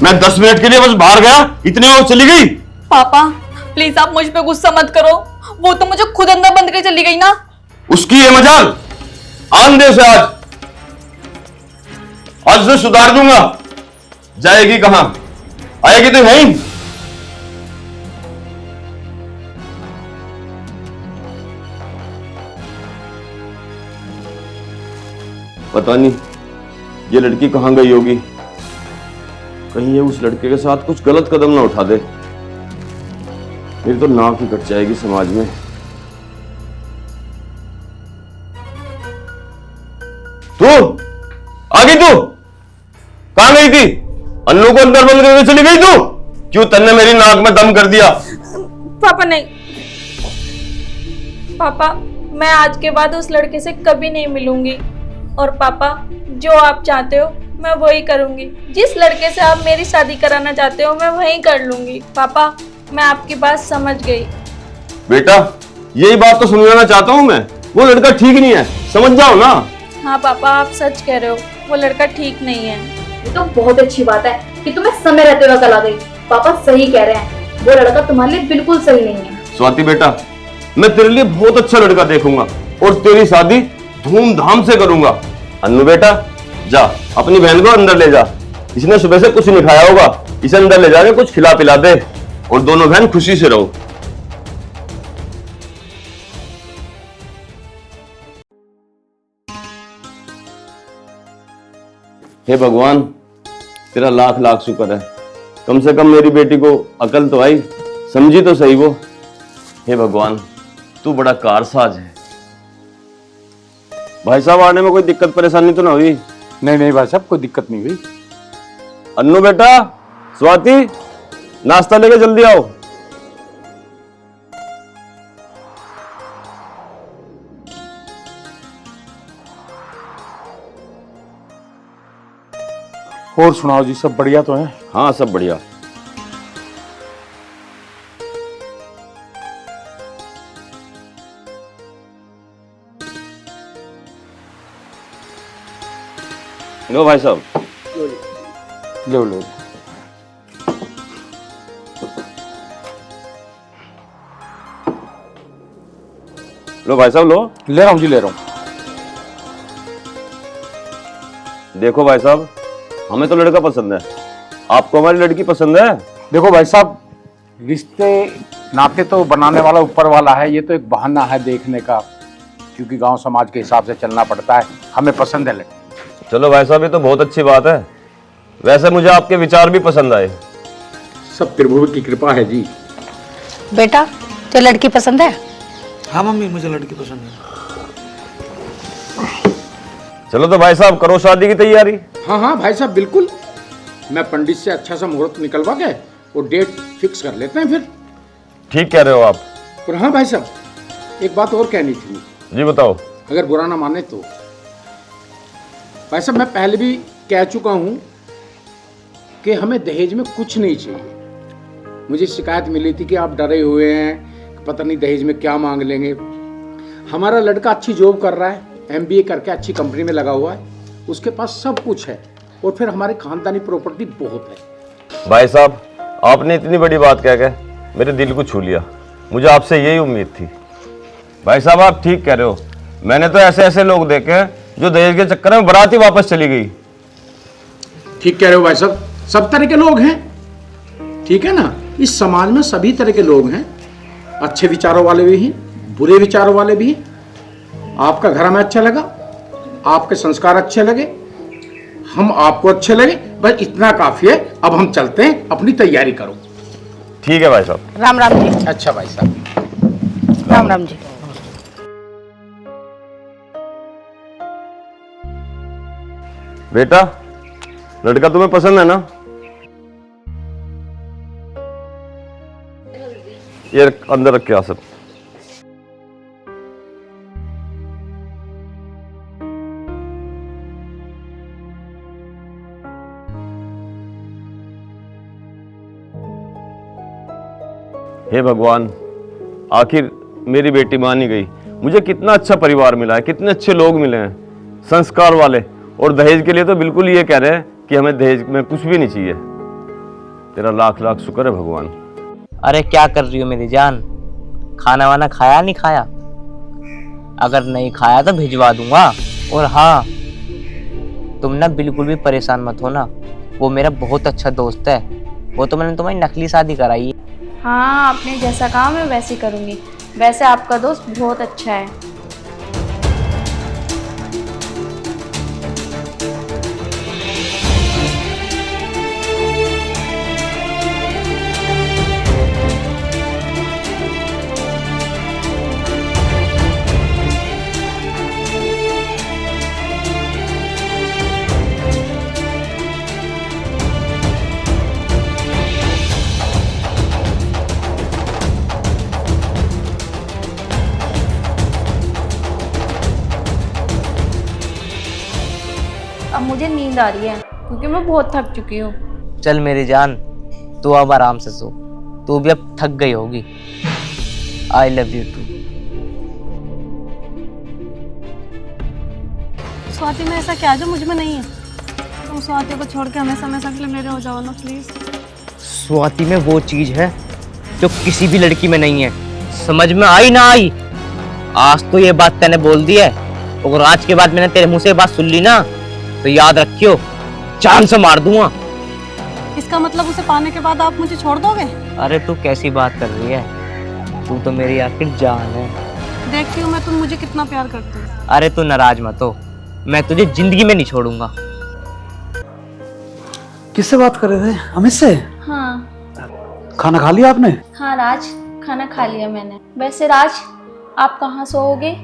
मैं 10 मिनट के लिए बस बाहर गया, इतने में वो चली गई? पापा प्लीज आप मुझ पे गुस्सा मत करो, वो तो मुझे खुद अंदर बंद कर चली गई ना। उसकी ये मजाल, आंधे से आज से सुधार दूंगा। जाएगी कहां? आएगी तो नहीं? पता नहीं ये लड़की कहां गई होगी, कहीं ये उस लड़के के साथ कुछ गलत कदम ना उठा दे। मेरी तो नाक ही कट जाएगी समाज में। तू आ गई? तू कहां गई थी? अन्नू को अंदर बंद करके चली गई तू? क्यों तन्ने मेरी नाक में दम कर दिया? पापा नहीं, पापा मैं आज के बाद उस लड़के से कभी नहीं मिलूंगी। और पापा जो आप चाहते हो मैं वही करूंगी। जिस लड़के से आप मेरी शादी कराना चाहते हो मैं वही कर लूंगी। पापा मैं आपकी बात समझ गई। बेटा यही बात तो समझाना चाहता हूं मैं, वो लड़का ठीक नहीं है, समझ जाओ ना। हाँ पापा आप सच कह रहे हो, वो लड़का ठीक नहीं है। ये तो बहुत अच्छी बात है कि तुम्हें समय रहते हुए अकल आ गई। पापा सही कह रहे हैं, वो लड़का तुम्हारे लिए बिल्कुल सही नहीं है। स्वाति बेटा मैं तेरे लिए बहुत अच्छा लड़का देखूंगा और तेरी शादी धूमधाम से करूंगा। अन्नू बेटा जा अपनी बहन को अंदर ले जा, इसने सुबह से कुछ नहीं खाया होगा, इसे अंदर ले जाके कुछ खिला पिला दे और दोनों बहन खुशी से रहो। हे भगवान तेरा लाख लाख शुक्र है, कम से कम मेरी बेटी को अकल तो आई, समझी तो सही वो। हे भगवान तू बड़ा कारसाज है। भाई साहब आने में कोई दिक्कत परेशानी तो ना हुई? नहीं नहीं भाई साहब कोई दिक्कत नहीं हुई। अन्नू बेटा, स्वाति नाश्ता लेके जल्दी आओ। और सुनाओ जी, सब बढ़िया तो है? हाँ सब बढ़िया। लो भाई साहब, लो लो। लो भाई साहब लो। ले रहा हूँ जी, ले रहा हूँ। देखो भाई साहब हमें तो लड़का पसंद है, आपको हमारी लड़की पसंद है? देखो भाई साहब, रिश्ते नाते तो बनाने वाला ऊपर वाला है, ये तो एक बहाना है देखने का, क्योंकि गांव समाज के हिसाब से चलना पड़ता है। हमें पसंद है लड़की। चलो भाई साहब ये तो बहुत अच्छी बात है, वैसे मुझे आपके विचार भी पसंद आए। सब त्रिभुव की कृपा है जी। बेटा तो लड़की पसंद है? हाँ मम्मी मुझे लड़की पसंद है। चलो तो भाई साहब करो शादी की तैयारी। हाँ हाँ भाई साहब बिल्कुल, मैं पंडित से अच्छा सा मुहूर्त निकलवा के वो डेट फिक्स कर लेते हैं फिर। ठीक कह रहे हो आप। और हाँ भाई साहब एक बात और कहनी थी। जी बताओ। अगर बुरा ना माने तो भाई साहब, मैं पहले भी कह चुका हूं कि हमें दहेज में कुछ नहीं चाहिए। मुझे शिकायत मिली थी कि आप डरे हुए हैं, पता नहीं दहेज में क्या मांग लेंगे। हमारा लड़का अच्छी जॉब कर रहा है, MBA करके अच्छी कंपनी में लगा हुआ है, उसके पास सब कुछ है और फिर हमारे खानदानी प्रॉपर्टी बहुत है। भाई साहब आपने इतनी बड़ी बात कह के मेरे दिल को छू लिया, मुझे आपसे यही उम्मीद थी। भाई साहब आप ठीक कह रहे हो, मैंने तो ऐसे ऐसे लोग देखे जो दहेज के चक्कर में बारात ही वापस चली गई। ठीक कह रहे हो भाई साहब, सब तरह के लोग हैं, ठीक है ना। इस समाज में सभी तरह के लोग हैं, अच्छे विचारों वाले भी हैं, बुरे विचारों वाले भी हैं। आपका घर हमें अच्छा लगा, आपके संस्कार अच्छे लगे, हम आपको अच्छे लगे, बस इतना काफी है। अब हम चलते हैं, अपनी तैयारी करो। ठीक है भाई साहब। राम राम जी। अच्छा भाई साहब, राम राम जी। बेटा लड़का तुम्हें पसंद है ना? ये अंदर रख के आ सब। हे भगवान आखिर मेरी बेटी मान ही गई। मुझे कितना अच्छा परिवार मिला है, कितने अच्छे लोग मिले हैं, संस्कार वाले। और दहेज के लिए तो बिल्कुल ये कह रहे हैं कि हमें दहेज में कुछ भी नहीं चाहिए। तेरा लाख लाख शुक्र है भगवान। अरे क्या कर रही हो मेरी जान, खाना वाना खाया नहीं खाया? अगर नहीं खाया तो भिजवा दूंगा। और हाँ तुम ना बिल्कुल भी परेशान मत होना, वो मेरा बहुत अच्छा दोस्त है वो तो मैंने तुम्हारी नकली शादी कराई है। हाँ, आपने जैसा कहा मैं वैसे ही करूँगी। वैसे आपका दोस्त बहुत अच्छा है। अब मुझे नींद आ रही है क्योंकि मैं बहुत थक चुकी हूँ। चल मेरी जान, तू अब आराम से सो, तू भी अब थक गई होगी। I love you too. Swati में ऐसा क्या जो मुझ में नहीं है? तुम स्वाति को छोड़ के हमेशा हमेशा के लिए मेरे हो जाओ ना प्लीज। स्वाति में वो चीज है जो किसी भी लड़की में नहीं है। समझ में आई ना आई? आज तो ये बात तैने बोल दी है, और आज के बाद मैंने तेरे मुंह से बात सुन ली ना तो याद रखियो, जान से मार दूंगा। इसका मतलब उसे पाने के बाद आप मुझे छोड़ दोगे? अरे तू कैसी बात कर रही है? तू तो मेरी आखिर जान है। देखती हूँ मैं तुम मुझे कितना प्यार करते हो। अरे तू नाराज मत हो, मैं तुझे जिंदगी में नहीं छोड़ूंगा। किससे बात कर रहे थे? अमित से? हाँ। खाना खा लिया आपने? हाँ राज, खाना खा लिया मैंने। वैसे राज, आप कहाँ सोओगे?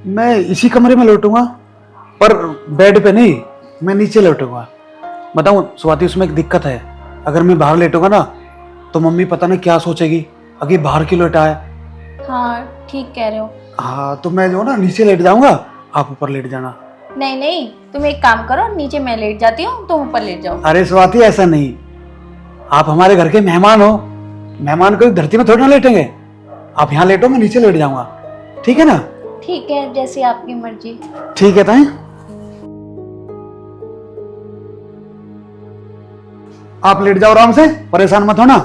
मैं इसी कमरे में लौटूंगा, पर बेड पे नहीं, मैं नीचे लेटूंगा। बताऊं स्वाति, उसमें एक दिक्कत है। अगर मैं बाहर लेटूंगा ना तो मम्मी पता नहीं क्या सोचेगी, अगर बाहर की लेटा है। हाँ ठीक कह रहे हो। हाँ, तो मैं जो ना नीचे लेट जाऊंगा, आप ऊपर लेट जाना। नहीं नहीं, तुम एक काम करो, नीचे मैं लेट जाती हूँ, तुम ऊपर लेट जाओ। अरे स्वाति, ऐसा नहीं, आप हमारे घर के मेहमान हो। मेहमान को धरती में थोड़ी ना लेटेंगे। आप यहाँ लेटो, मैं नीचे लेट जाऊंगा, ठीक है ना? ठीक है, जैसी आपकी मर्जी। ठीक है ताई, आप लेट जाओ आराम से, परेशान मत होना।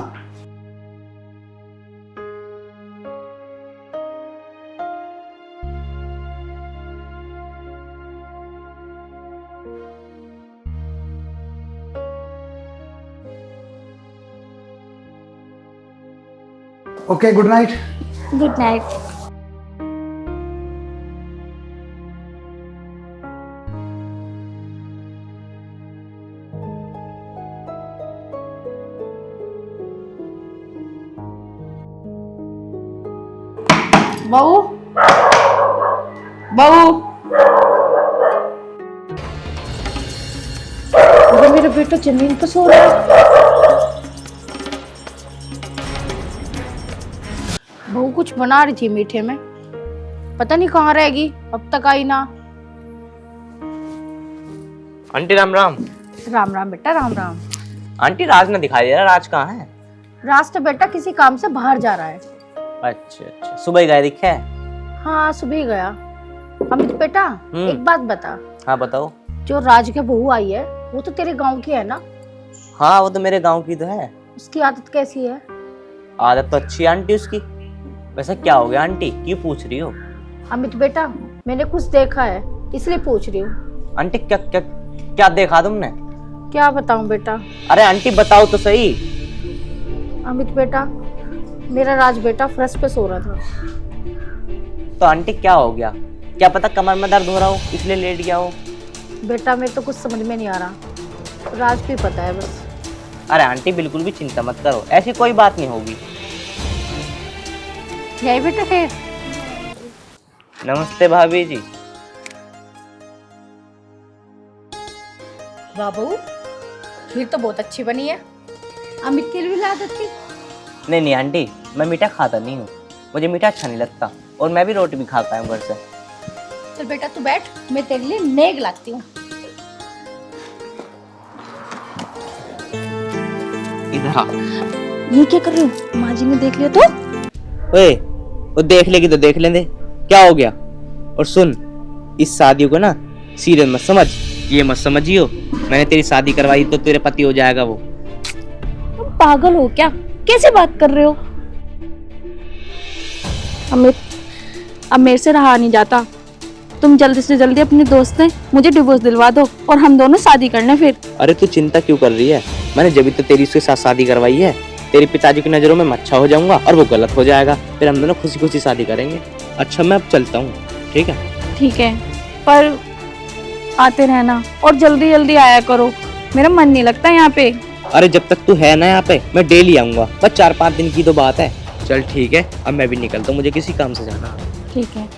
Okay, good night. Good night. बहू, बहू, अरे मेरा बेटा जमीन पर सो रहा है। बहू कुछ बना रही थी मीठे में, पता नहीं कहाँ रहेगी, अब तक आई ना। आंटी राम राम। राम राम बेटा, राम राम। आंटी राज ने दिखाई दे रहा, राज कहाँ है? राज तो बेटा किसी काम से बाहर जा रहा है। अच्छा अच्छा, सुबह ही गया दिखा है? हाँ, सुबह ही गया। अमित बेटा, एक बात बता। हाँ बताओ। जो राज के बहू आई है वो तो तेरे गांव की है ना? हाँ वो तो मेरे गांव की तो है। उसकी आदत कैसी है? आदत तो अच्छी है आंटी उसकी। वैसे क्या हो गया आंटी, क्यों पूछ रही हो? अमित बेटा, मैंने कुछ देखा है इसलिए पूछ रही हूँ। आंटी क्या क्या क्या देखा तुमने? क्या बताऊं बेटा? अरे आंटी बताओ तो सही। अमित बेटा, मेरा राज बेटा फर्श पे सो रहा था। तो आंटी क्या हो गया? क्या पता कमर में दर्द हो रहा हो इसलिए लेट गया हो। बेटा मेरे तो कुछ समझ में नहीं आ रहा, राज भी पता है बस। अरे आंटी बिल्कुल भी चिंता मत करो, ऐसी कोई बात नहीं होगी। यही बेटा है। नमस्ते भाभी जी। बाबू, खीर तो बहुत अच्छी बनी है। अमित के लिए भी ला देती। नहीं नहीं आंटी, मैं मीठा खाता नहीं हूँ, मुझे मीठा अच्छा नहीं लगता, और मैं भी रोटी भी खाता हूँ घर से। चल बेटा तू बैठ, मैं तेरे लिए नेग लाती हूँ। इधर आ। ये क्या कर रहे हो? माँ जी ने देख लिया तो? ओए, वो देख लेगी तो देख लेंगे, क्या हो गया? और सुन, इस शादी को ना सीरियस मत समझ, ये मत समझियो मैंने तेरी शादी करवाई तो तेरे पति हो जाएगा वो। तुम पागल हो क्या? कैसे बात कर रहे हो? अमित, अब मेरे से रहा नहीं जाता। तुम जल्दी से जल्दी अपने दोस्त से मुझे डिवोर्स दिलवा दो और हम दोनों शादी करने फिर। अरे तू चिंता क्यों कर रही है? मैंने जब तो तेरी उसके साथ शादी करवाई है, तेरे पिताजी की नज़रों में मैं अच्छा हो जाऊंगा और वो गलत हो जाएगा, फिर हम दोनों खुशी खुशी शादी करेंगे। अच्छा मैं अब चलता हूँ, ठीक है? ठीक है, पर आते रहना और जल्दी जल्दी आया करो, मेरा मन नहीं लगता यहाँ पे। अरे जब तक तू है ना यहाँ पे मैं डेली आऊँगा, बस 4-5 दिन की तो बात है। चल ठीक है, अब मैं भी निकलता हूँ, मुझे किसी काम से जाना है। ठीक है।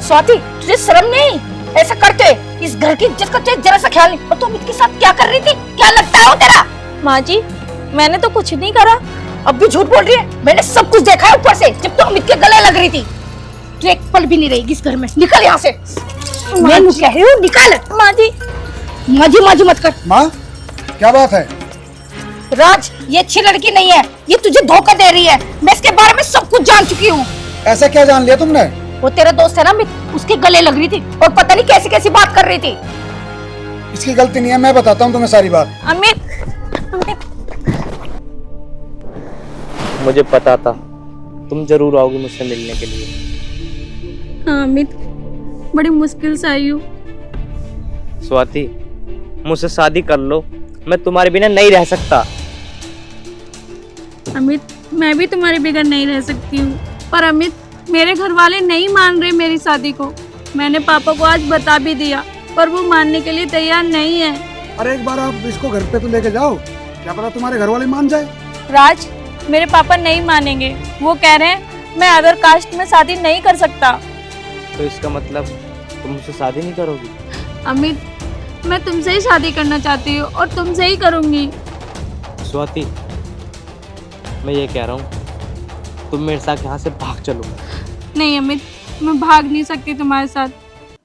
स्वाति, तुझे शर्म नहीं ऐसा करते? इस घर की इज्जत का तुझे जरा सा ख्याल नहीं। और तुम इसके साथ क्या कर रही थी? क्या लगता है वो तेरा? माँ जी, मैंने तो कुछ नहीं करा। अब भी झूठ बोल रही है। मैंने सब कुछ देखा है ऊपर से, जब तुम अमित के गले लग रही थी। तू एक पल भी नहीं रहेगी इस घर में। निकल यहाँ से। मैं कह रही हूँ निकल। माँ जी, माजी मत कर। माँ क्या बात है? राज, ये अच्छी लड़की नहीं है, ये तुझे धोखा दे रही है। मैं इसके बारे में सब कुछ जान चुकी हूँ। ऐसा क्या जान लिया तुमने? वो तेरा दोस्त है ना अमित, उसके गले लग रही थी और पता नहीं कैसी कैसी बात कर रही थी। इसकी गलती नहीं है, मैं बताता हूँ तुम्हें सारी बात। अमित, मुझे पता था तुम जरूर आओगी मुझसे मिलने के लिए। हाँ अमित, बड़ी मुश्किल से आई हूँ। स्वाति, मुझसे शादी कर लो, मैं तुम्हारे बिना नहीं रह सकता। अमित, मैं भी तुम्हारे बगैर नहीं रह सकती हूँ, पर अमित मेरे घर वाले नहीं मान रहे मेरी शादी को। मैंने पापा को आज बता भी दिया, पर वो मानने के लिए तैयार नहीं है। अरे एक बार आप इसको घर पे तो लेके जाओ, क्या पता तुम्हारे घर वाले मान जाए। राज, मेरे पापा नहीं मानेंगे। वो कह रहे हैं मैं अदर कास्ट में शादी नहीं कर सकता। तो इसका मतलब तुम मुझसे शादी नहीं करोगी? अमित, मैं तुमसे ही शादी करना चाहती हूँ और तुमसे ही करूँगी। स्वाति, मैं ये कह रहा हूँ तुम मेरे साथ यहाँ से भाग चलो। नहीं अमित, मैं भाग नहीं सकती तुम्हारे साथ,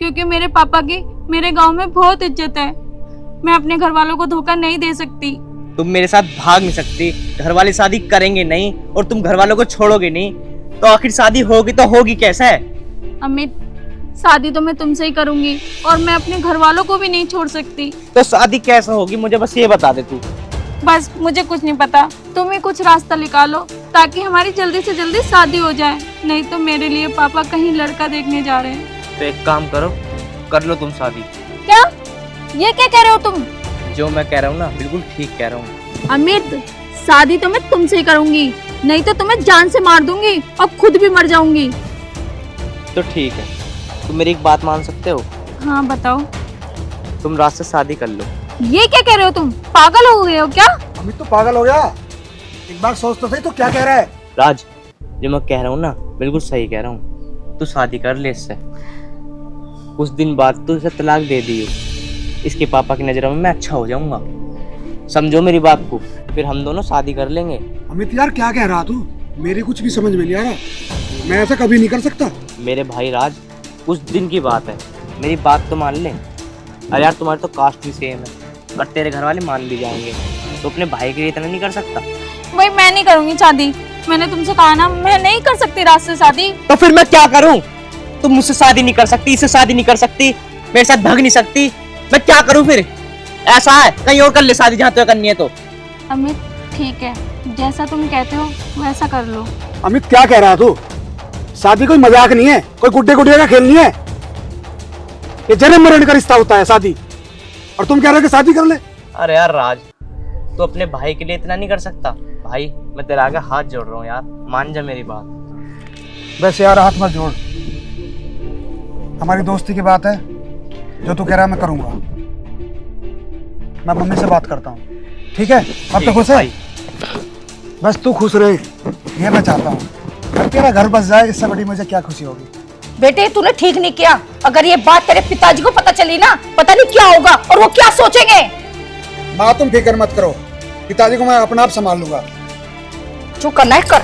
क्योंकि मेरे पापा की मेरे गांव में बहुत इज्जत है। मैं अपने घर वालों को धोखा नहीं दे सकती। तुम मेरे साथ भाग नहीं सकती, घर वाले शादी करेंगे नहीं और तुम घर वालों को छोड़ोगे नहीं, तो आखिर शादी होगी तो होगी कैसे? अमित, शादी तो मैं तुमसे ही करूंगी और मैं अपने घर वालों को भी नहीं छोड़ सकती। तो शादी कैसे होगी मुझे बस ये बता दे तू। बस मुझे कुछ नहीं पता, तुम ही कुछ रास्ता निकालो ताकि हमारी जल्दी से जल्दी शादी हो जाए। नहीं तो मेरे लिए पापा कहीं लड़का देखने जा रहे हैं। तो एक काम करो, कर लो तुम शादी। क्या? ये क्या कह रहे हो तुम? जो मैं कह रहा हूँ ना बिल्कुल ठीक कह रहा हूँ। अमित, शादी तो मैं तुमसे ही करूंगी, नहीं तो तुम्हें जान से मार दूंगी और खुद भी मर जाऊंगी। तो ठीक है, तुम मेरी एक बात मान सकते हो? हाँ बताओ। तुम रात से शादी कर लो। ये क्या कह रहे हो तुम? पागल हो गए हो क्या? अमित तो पागल हो गया। एक बार सोच तो सही, तो क्या कह रहा है? राज, जो मैं कह रहा हूँ ना बिल्कुल सही कह रहा हूँ। तू शादी कर ले इससे, कुछ दिन बाद तू इसे तलाक दे दियो, इसके पापा की नजरों में मैं अच्छा हो जाऊंगा। समझो मेरी बात को, फिर हम दोनों शादी कर लेंगे। अमित यार क्या कह रहा तू? मेरी कुछ भी समझ में नहीं आ रहा। मैं ऐसा कभी नहीं कर सकता। मेरे भाई राज, कुछ दिन की बात है, मेरी बात तो मान ले। अरे यार तुम्हारी तो कास्ट भी सेम है, और तेरे घर वाले मान भी जाएंगे, तो अपने भाई के लिए इतना नहीं कर सकता? भाई मैं नहीं करूंगी शादी, मैंने तुमसे कहा ना, मैं नहीं कर सकती रात से शादी। तो फिर मैं क्या करूं? तुम मुझसे शादी नहीं कर सकती, इससे शादी नहीं कर सकती, मेरे साथ भाग नहीं सकती, मैं क्या करूं फिर? ऐसा है कहीं और कर ले शादी जहाँ तुम्हें करनी है तो। अमित ठीक है, जैसा तुम कहते हो वैसा कर लो। अमित क्या कह रहा है तू? शादी कोई मजाक नहीं है, कोई गुड्डे गुडिया का खेल नहीं है। ये जन्म मरण का रिश्ता होता है शादी, और तुम कह रहे हो कि शादी कर ले? अरे यार राज, तो अपने भाई के लिए इतना नहीं कर सकता? भाई मैं तेरे आगे हाथ जोड़ रहा हूँ यार, मान जा मेरी बात। बस यार हाथ मत जोड़, हमारी दोस्ती की बात है, जो तू कह रहा है मैं करूंगा। मैं मम्मी से बात करता हूँ, ठीक है? अब तो खुश है? बस तू खुश रहे, ये मैं चाहता हूँ। अब तेरा घर बस जाए, इससे बड़ी मुझे क्या खुशी होगी। बेटे तूने ठीक नहीं किया। अगर ये बात तेरे पिताजी को पता चली ना, पता नहीं क्या होगा और वो क्या सोचेंगे। माँ तुम फिक्र मत करो, पिताजी को मैं अपना आप संभाल लूंगा। जो करना है कर।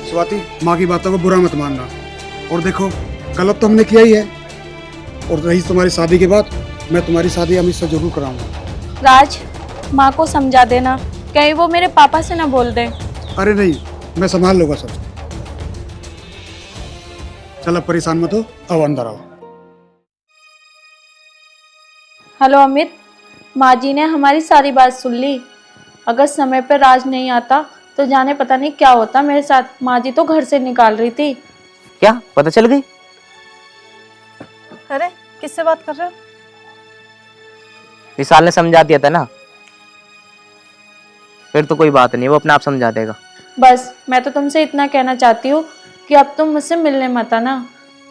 स्वाति, माँ की बातों को बुरा मत मानना। और देखो गलत तो हमने किया ही है, और रही तुम्हारी शादी की बात, मैं तुम्हारी शादी अमित से जरूर कराऊंगा। राज, माँ को समझा देना, कहीं वो मेरे पापा से ना बोल दे। अरे नहीं, मैं संभाल लूंगा सब। चल अब परेशान मत हो, आओ अंदर आओ। हेलो अमित, माँ जी ने हमारी सारी बात सुन ली। अगर समय पर राज नहीं आता तो जाने पता नहीं क्या होता मेरे साथ। माँ जी तो घर से निकाल रही थी। क्या पता चल गई? अरे किससे बात कर रहे हो? विशाल ने समझा दिया था ना, फिर तो कोई बात नहीं, वो अपने आप समझा देगा। बस मैं तो तुमसे इतना कहना चाहती हूँ कि अब तुम मुझसे मिलने मत आना।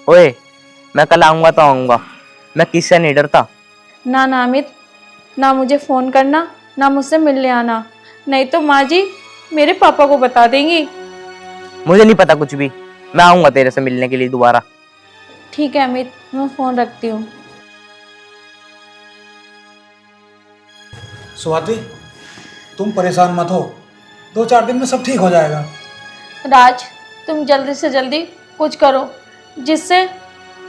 ओए, मैं कल आऊंगा तो आऊंगा, मैं किससे नहीं डरता। ना ना अमित, ना मुझे फ़ोन करना, ना मुझसे मिलने आना, नहीं तो माँ जी मेरे पापा को बता देंगी। मुझे नहीं पता कुछ भी, मैं आऊंगा तेरे से मिलने के लिए दोबारा। ठीक है अमित, मैं फ़ोन रखती हूँ। स्वाति, तुम परेशान मत हो, 2-4 दिन में सब ठीक हो जाएगा। राज, तुम जल्दी से जल्दी कुछ करो जिससे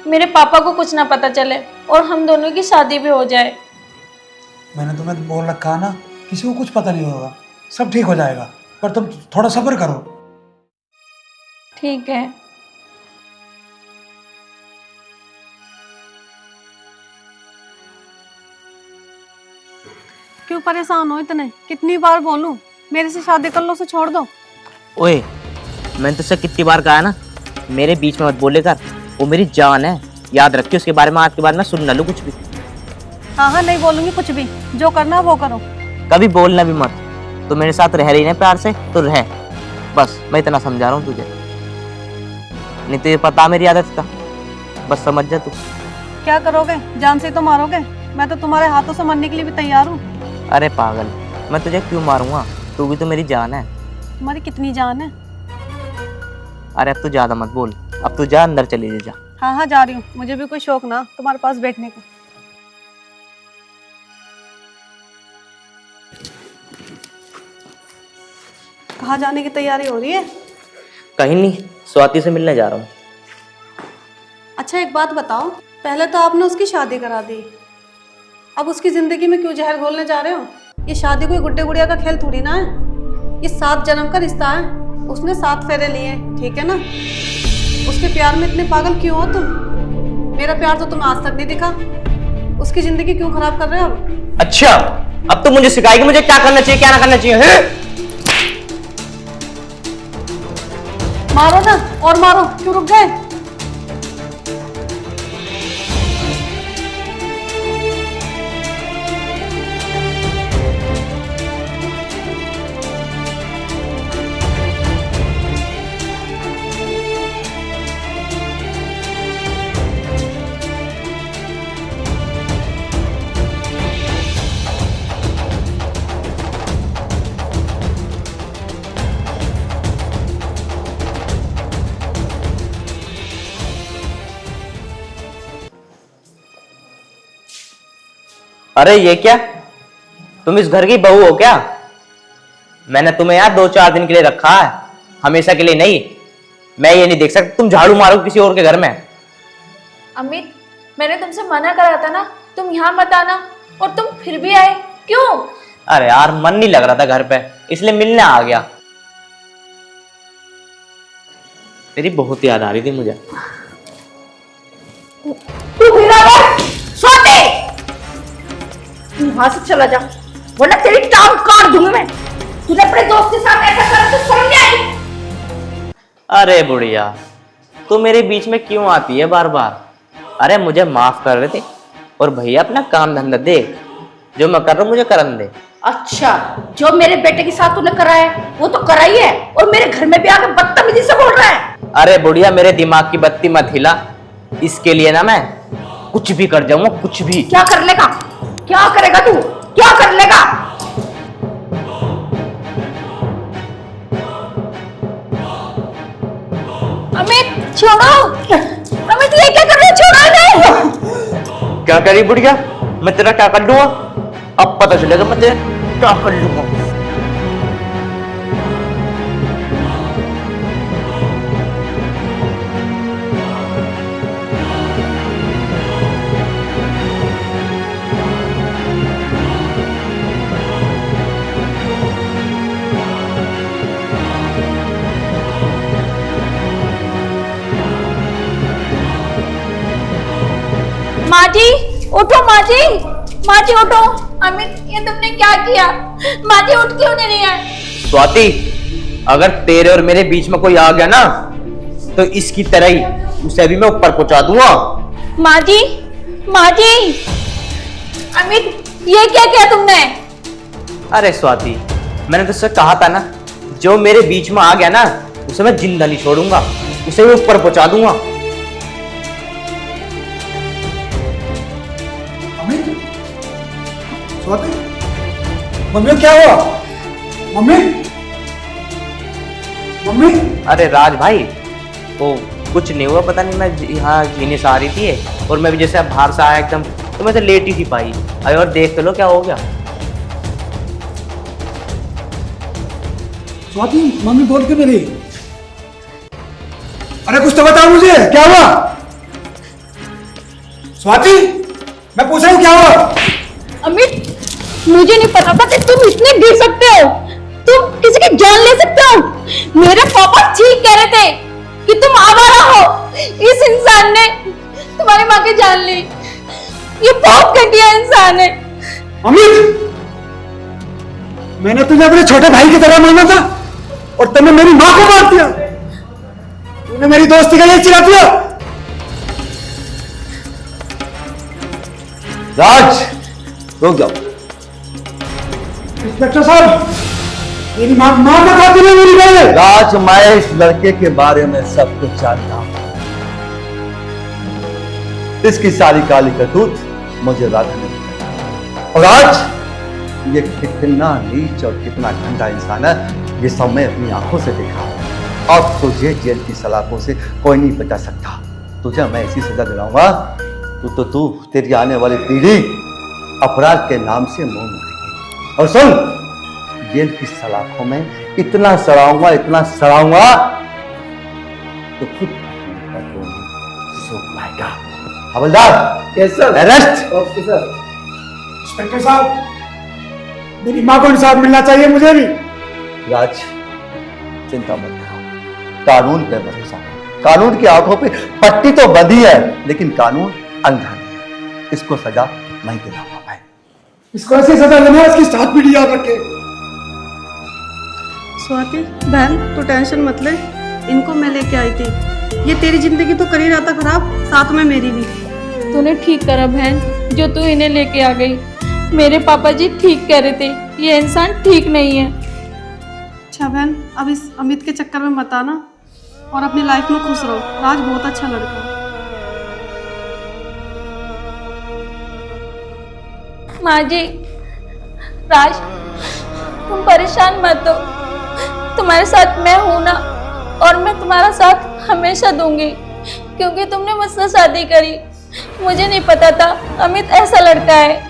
मेरे पापा को कुछ ना पता चले और हम दोनों की शादी भी हो जाए। मैंने तुम्हें बोल रखा है ना, किसी को कुछ पता नहीं होगा, सब ठीक हो जाएगा, पर तुम थोड़ा सब्र करो। ठीक है। क्यों परेशान हो इतने? कितनी बार बोलूं मेरे से शादी कर लो, उसे छोड़ दो। ओए, मैंने तुझसे कितनी बार कहा ना, मेरे बीच में मत बोले कर, वो मेरी जान है, याद रखियो। उसके बारे में आज के बाद मैं सुन ना लूं कुछ भी। हाँ हाँ, नहीं बोलूंगी कुछ भी, जो करना वो करो। कभी बोलना भी मत। तो मेरे साथ रह रही ना प्यार से तो रह, बस मैं इतना समझा रहा हूँ तुझे, नहीं तो ये पता मेरी आदत का, बस समझ जा तू। क्या करोगे? जान से तो मारोगे? मैं तो तुम्हारे हाथों से मरने के लिए भी तैयार हूँ। अरे पागल, मैं तुझे क्यों मारूंगा, तू भी तो मेरी जान है। तुम्हारी कितनी जान है? अरे अब तू ज्यादा मत बोल, अब तू जा अंदर चली जा। हाँ हाँ जा रही हूँ, मुझे भी कोई शौक ना तुम्हारे पास बैठने का। कहाँ जाने की तैयारी हो रही है? कहीं नहीं, स्वाति से मिलने जा रहा हूँ। अच्छा एक बात बताओ, पहले तो आपने उसकी शादी करा दी, अब उसकी जिंदगी में क्यों जहर घोलने जा रहे हो? ये शादी कोई गुड्डे गुड़िया का खेल थोड़ी ना है, ये 7 जन्म का रिश्ता है। उसने 7 फेरे लिए, ठीक है ना? उसके प्यार में इतने पागल क्यों हो तुम? मेरा प्यार तो तुम्हें आज तक नहीं दिखा, उसकी जिंदगी क्यों खराब कर रहे हो अब? अच्छा, अब तो मुझे सिखाएगी मुझे क्या करना चाहिए क्या ना करना चाहिए है? मारो ना, और मारो, क्यों रुक गए? अरे ये क्या, तुम इस घर की बहू हो क्या? मैंने तुम्हें यार 2-4 दिन के लिए रखा है, हमेशा के लिए नहीं। मैं ये नहीं देख सकता तुम झाड़ू मारो किसी और के घर में। अमित, मैंने तुमसे मना करा था ना, तुम यहाँ मत आना, और तुम फिर भी आए, क्यों? अरे यार मन नहीं लग रहा था घर पे, इसलिए मिलने आ गया। तेरी बहुत याद आ रही थी मुझे। तू सोते, तू वहां से चला जा, वरना तेरी टांग काट दूंगी मैं। तूने अपने दोस्त के साथ ऐसा करा तो समझ नहीं आई? अरे बुढ़िया, तू मेरे बीच में क्यों आती है बार बार? अरे मुझे माफ कर रहे थे, और भैया अपना काम धंधा देख, जो मैं कर रहा हूँ मुझे करन दे। अच्छा, जो मेरे बेटे के साथ तूने करा है वो तो करा ही है, और मेरे घर में भी आके बदतमीजी से बोल रहा है। अरे बुढ़िया, मेरे दिमाग की बत्ती मत हिला, इसके लिए ना मैं कुछ भी कर जाऊंगा, कुछ भी। क्या कर लेगा? क्या करेगा तू? क्या कर लेगा? अमित छोड़ो, अमित ये क्या कर रहे हो? छोड़ो इन्हें। क्या करी बुढ़िया, मैं तेरा क्या कर लूंगा? अब पता चलेगा मैं तेरा क्या कर लूंगा। जी उठो, माँ जी, माँ जी उठो। अमित ये तुमने क्या किया? माँ जी उठ क्यों नहीं रही है? स्वाति, अगर तेरे और मेरे बीच में कोई आ गया ना तो इसकी तरह ही उसे भी मैं ऊपर पहुंचा दूंगा। माँ जी, माँ जी, अमित ये क्या किया तुमने? अरे स्वाति, मैंने तुझसे कहा था ना, जो मेरे बीच में आ गया ना उसे मैं जिंदा नहीं छोड़ूंगा, उसे भी ऊपर पहुंचा दूंगा। अमित, स्वाति, मम्मी को क्या हुआ? मम्मी, मम्मी, अरे राज भाई, वो कुछ नहीं हुआ, पता नहीं, मैं यहाँ जीने से आ रही थी और मैं भी जैसे बाहर से आया एकदम, तो मैं तो लेट ही थी पाई। अरे और देख तो लो क्या हो गया। स्वाति, मम्मी बोल क्यों नहीं रही? अरे कुछ तो बताओ मुझे, क्या हुआ? स्वाति, मैं पूछ रहा हूँ क्या हुआ? अमित मुझे नहीं पता था कि तुम इतने गिर सकते हो, तुम किसी की जान ले सकते हो। मेरे पापा ठीक कह रहे थे कि तुम आवारा हो, इस इंसान ने तुम्हारी माँ की जान ली। ये बहुत घटिया इंसान है। अमित, मैंने तुझे अपने छोटे भाई की तरह माना था और तुमने मेरी माँ को मार दिया। तूने मेरी दोस्ती का ये चिरा दिया। राज, रुक जाओ। इंस्पेक्टर साहब, मेरी माँ का कातिल है मेरी बहन। राज, मैं इस लड़के के बारे में सब कुछ जानता हूं। इसकी सारी काली करतूत मुझे राधा ने बताई। और आज ये कितना नीच और कितना गंदा इंसान है, ये सब मैं अपनी आंखों से देखा हूं। अब तुझे जेल की सलाखों से कोई नहीं बचा सकता। तुझे मैं ऐसी सजा दिलाऊंगा तू तेरी आने वाली पीढ़ी अपराध के नाम से मुंह मोड़ेगी। और सुन, जेल की सलाखों में इतना सड़ाऊंगा तो खुद सूख पाएगा। हवलदार, अरेस्ट। इंस्पेक्टर साहब, मेरी माँ को इंसाफ मिलना चाहिए मुझे भी। राज, चिंता मत करो, कानून पे भरोसा करो। कानून की आंखों पे पट्टी तो बंधी है, लेकिन कानून अंधा नहीं है। इसको सजा नहीं दिलाऊंगा मैं। इसको ऐसी सजा देना, इसकी 7 पीढ़ी याद रखे। स्वाति बहन, तू टेंशन मत ले, इनको मैं लेके आई थी। ये तेरी जिंदगी तो कर ही रहा था खराब, साथ में मेरी भी। तूने ठीक करा बहन, जो तू इन्हें लेके आ गई। मेरे पापा जी ठीक कह रहे थे, ये इंसान ठीक नहीं है। अच्छा बहन, अब इस अमित के चक्कर में मत आना और अपनी लाइफ में खुश रहो। राज बहुत अच्छा लड़का है। माँ जी, राज तुम परेशान मत हो, तुम्हारे साथ मैं हूं ना, और मैं तुम्हारा साथ हमेशा दूंगी, क्योंकि तुमने मुझसे शादी करी। मुझे नहीं पता था अमित ऐसा लड़का है।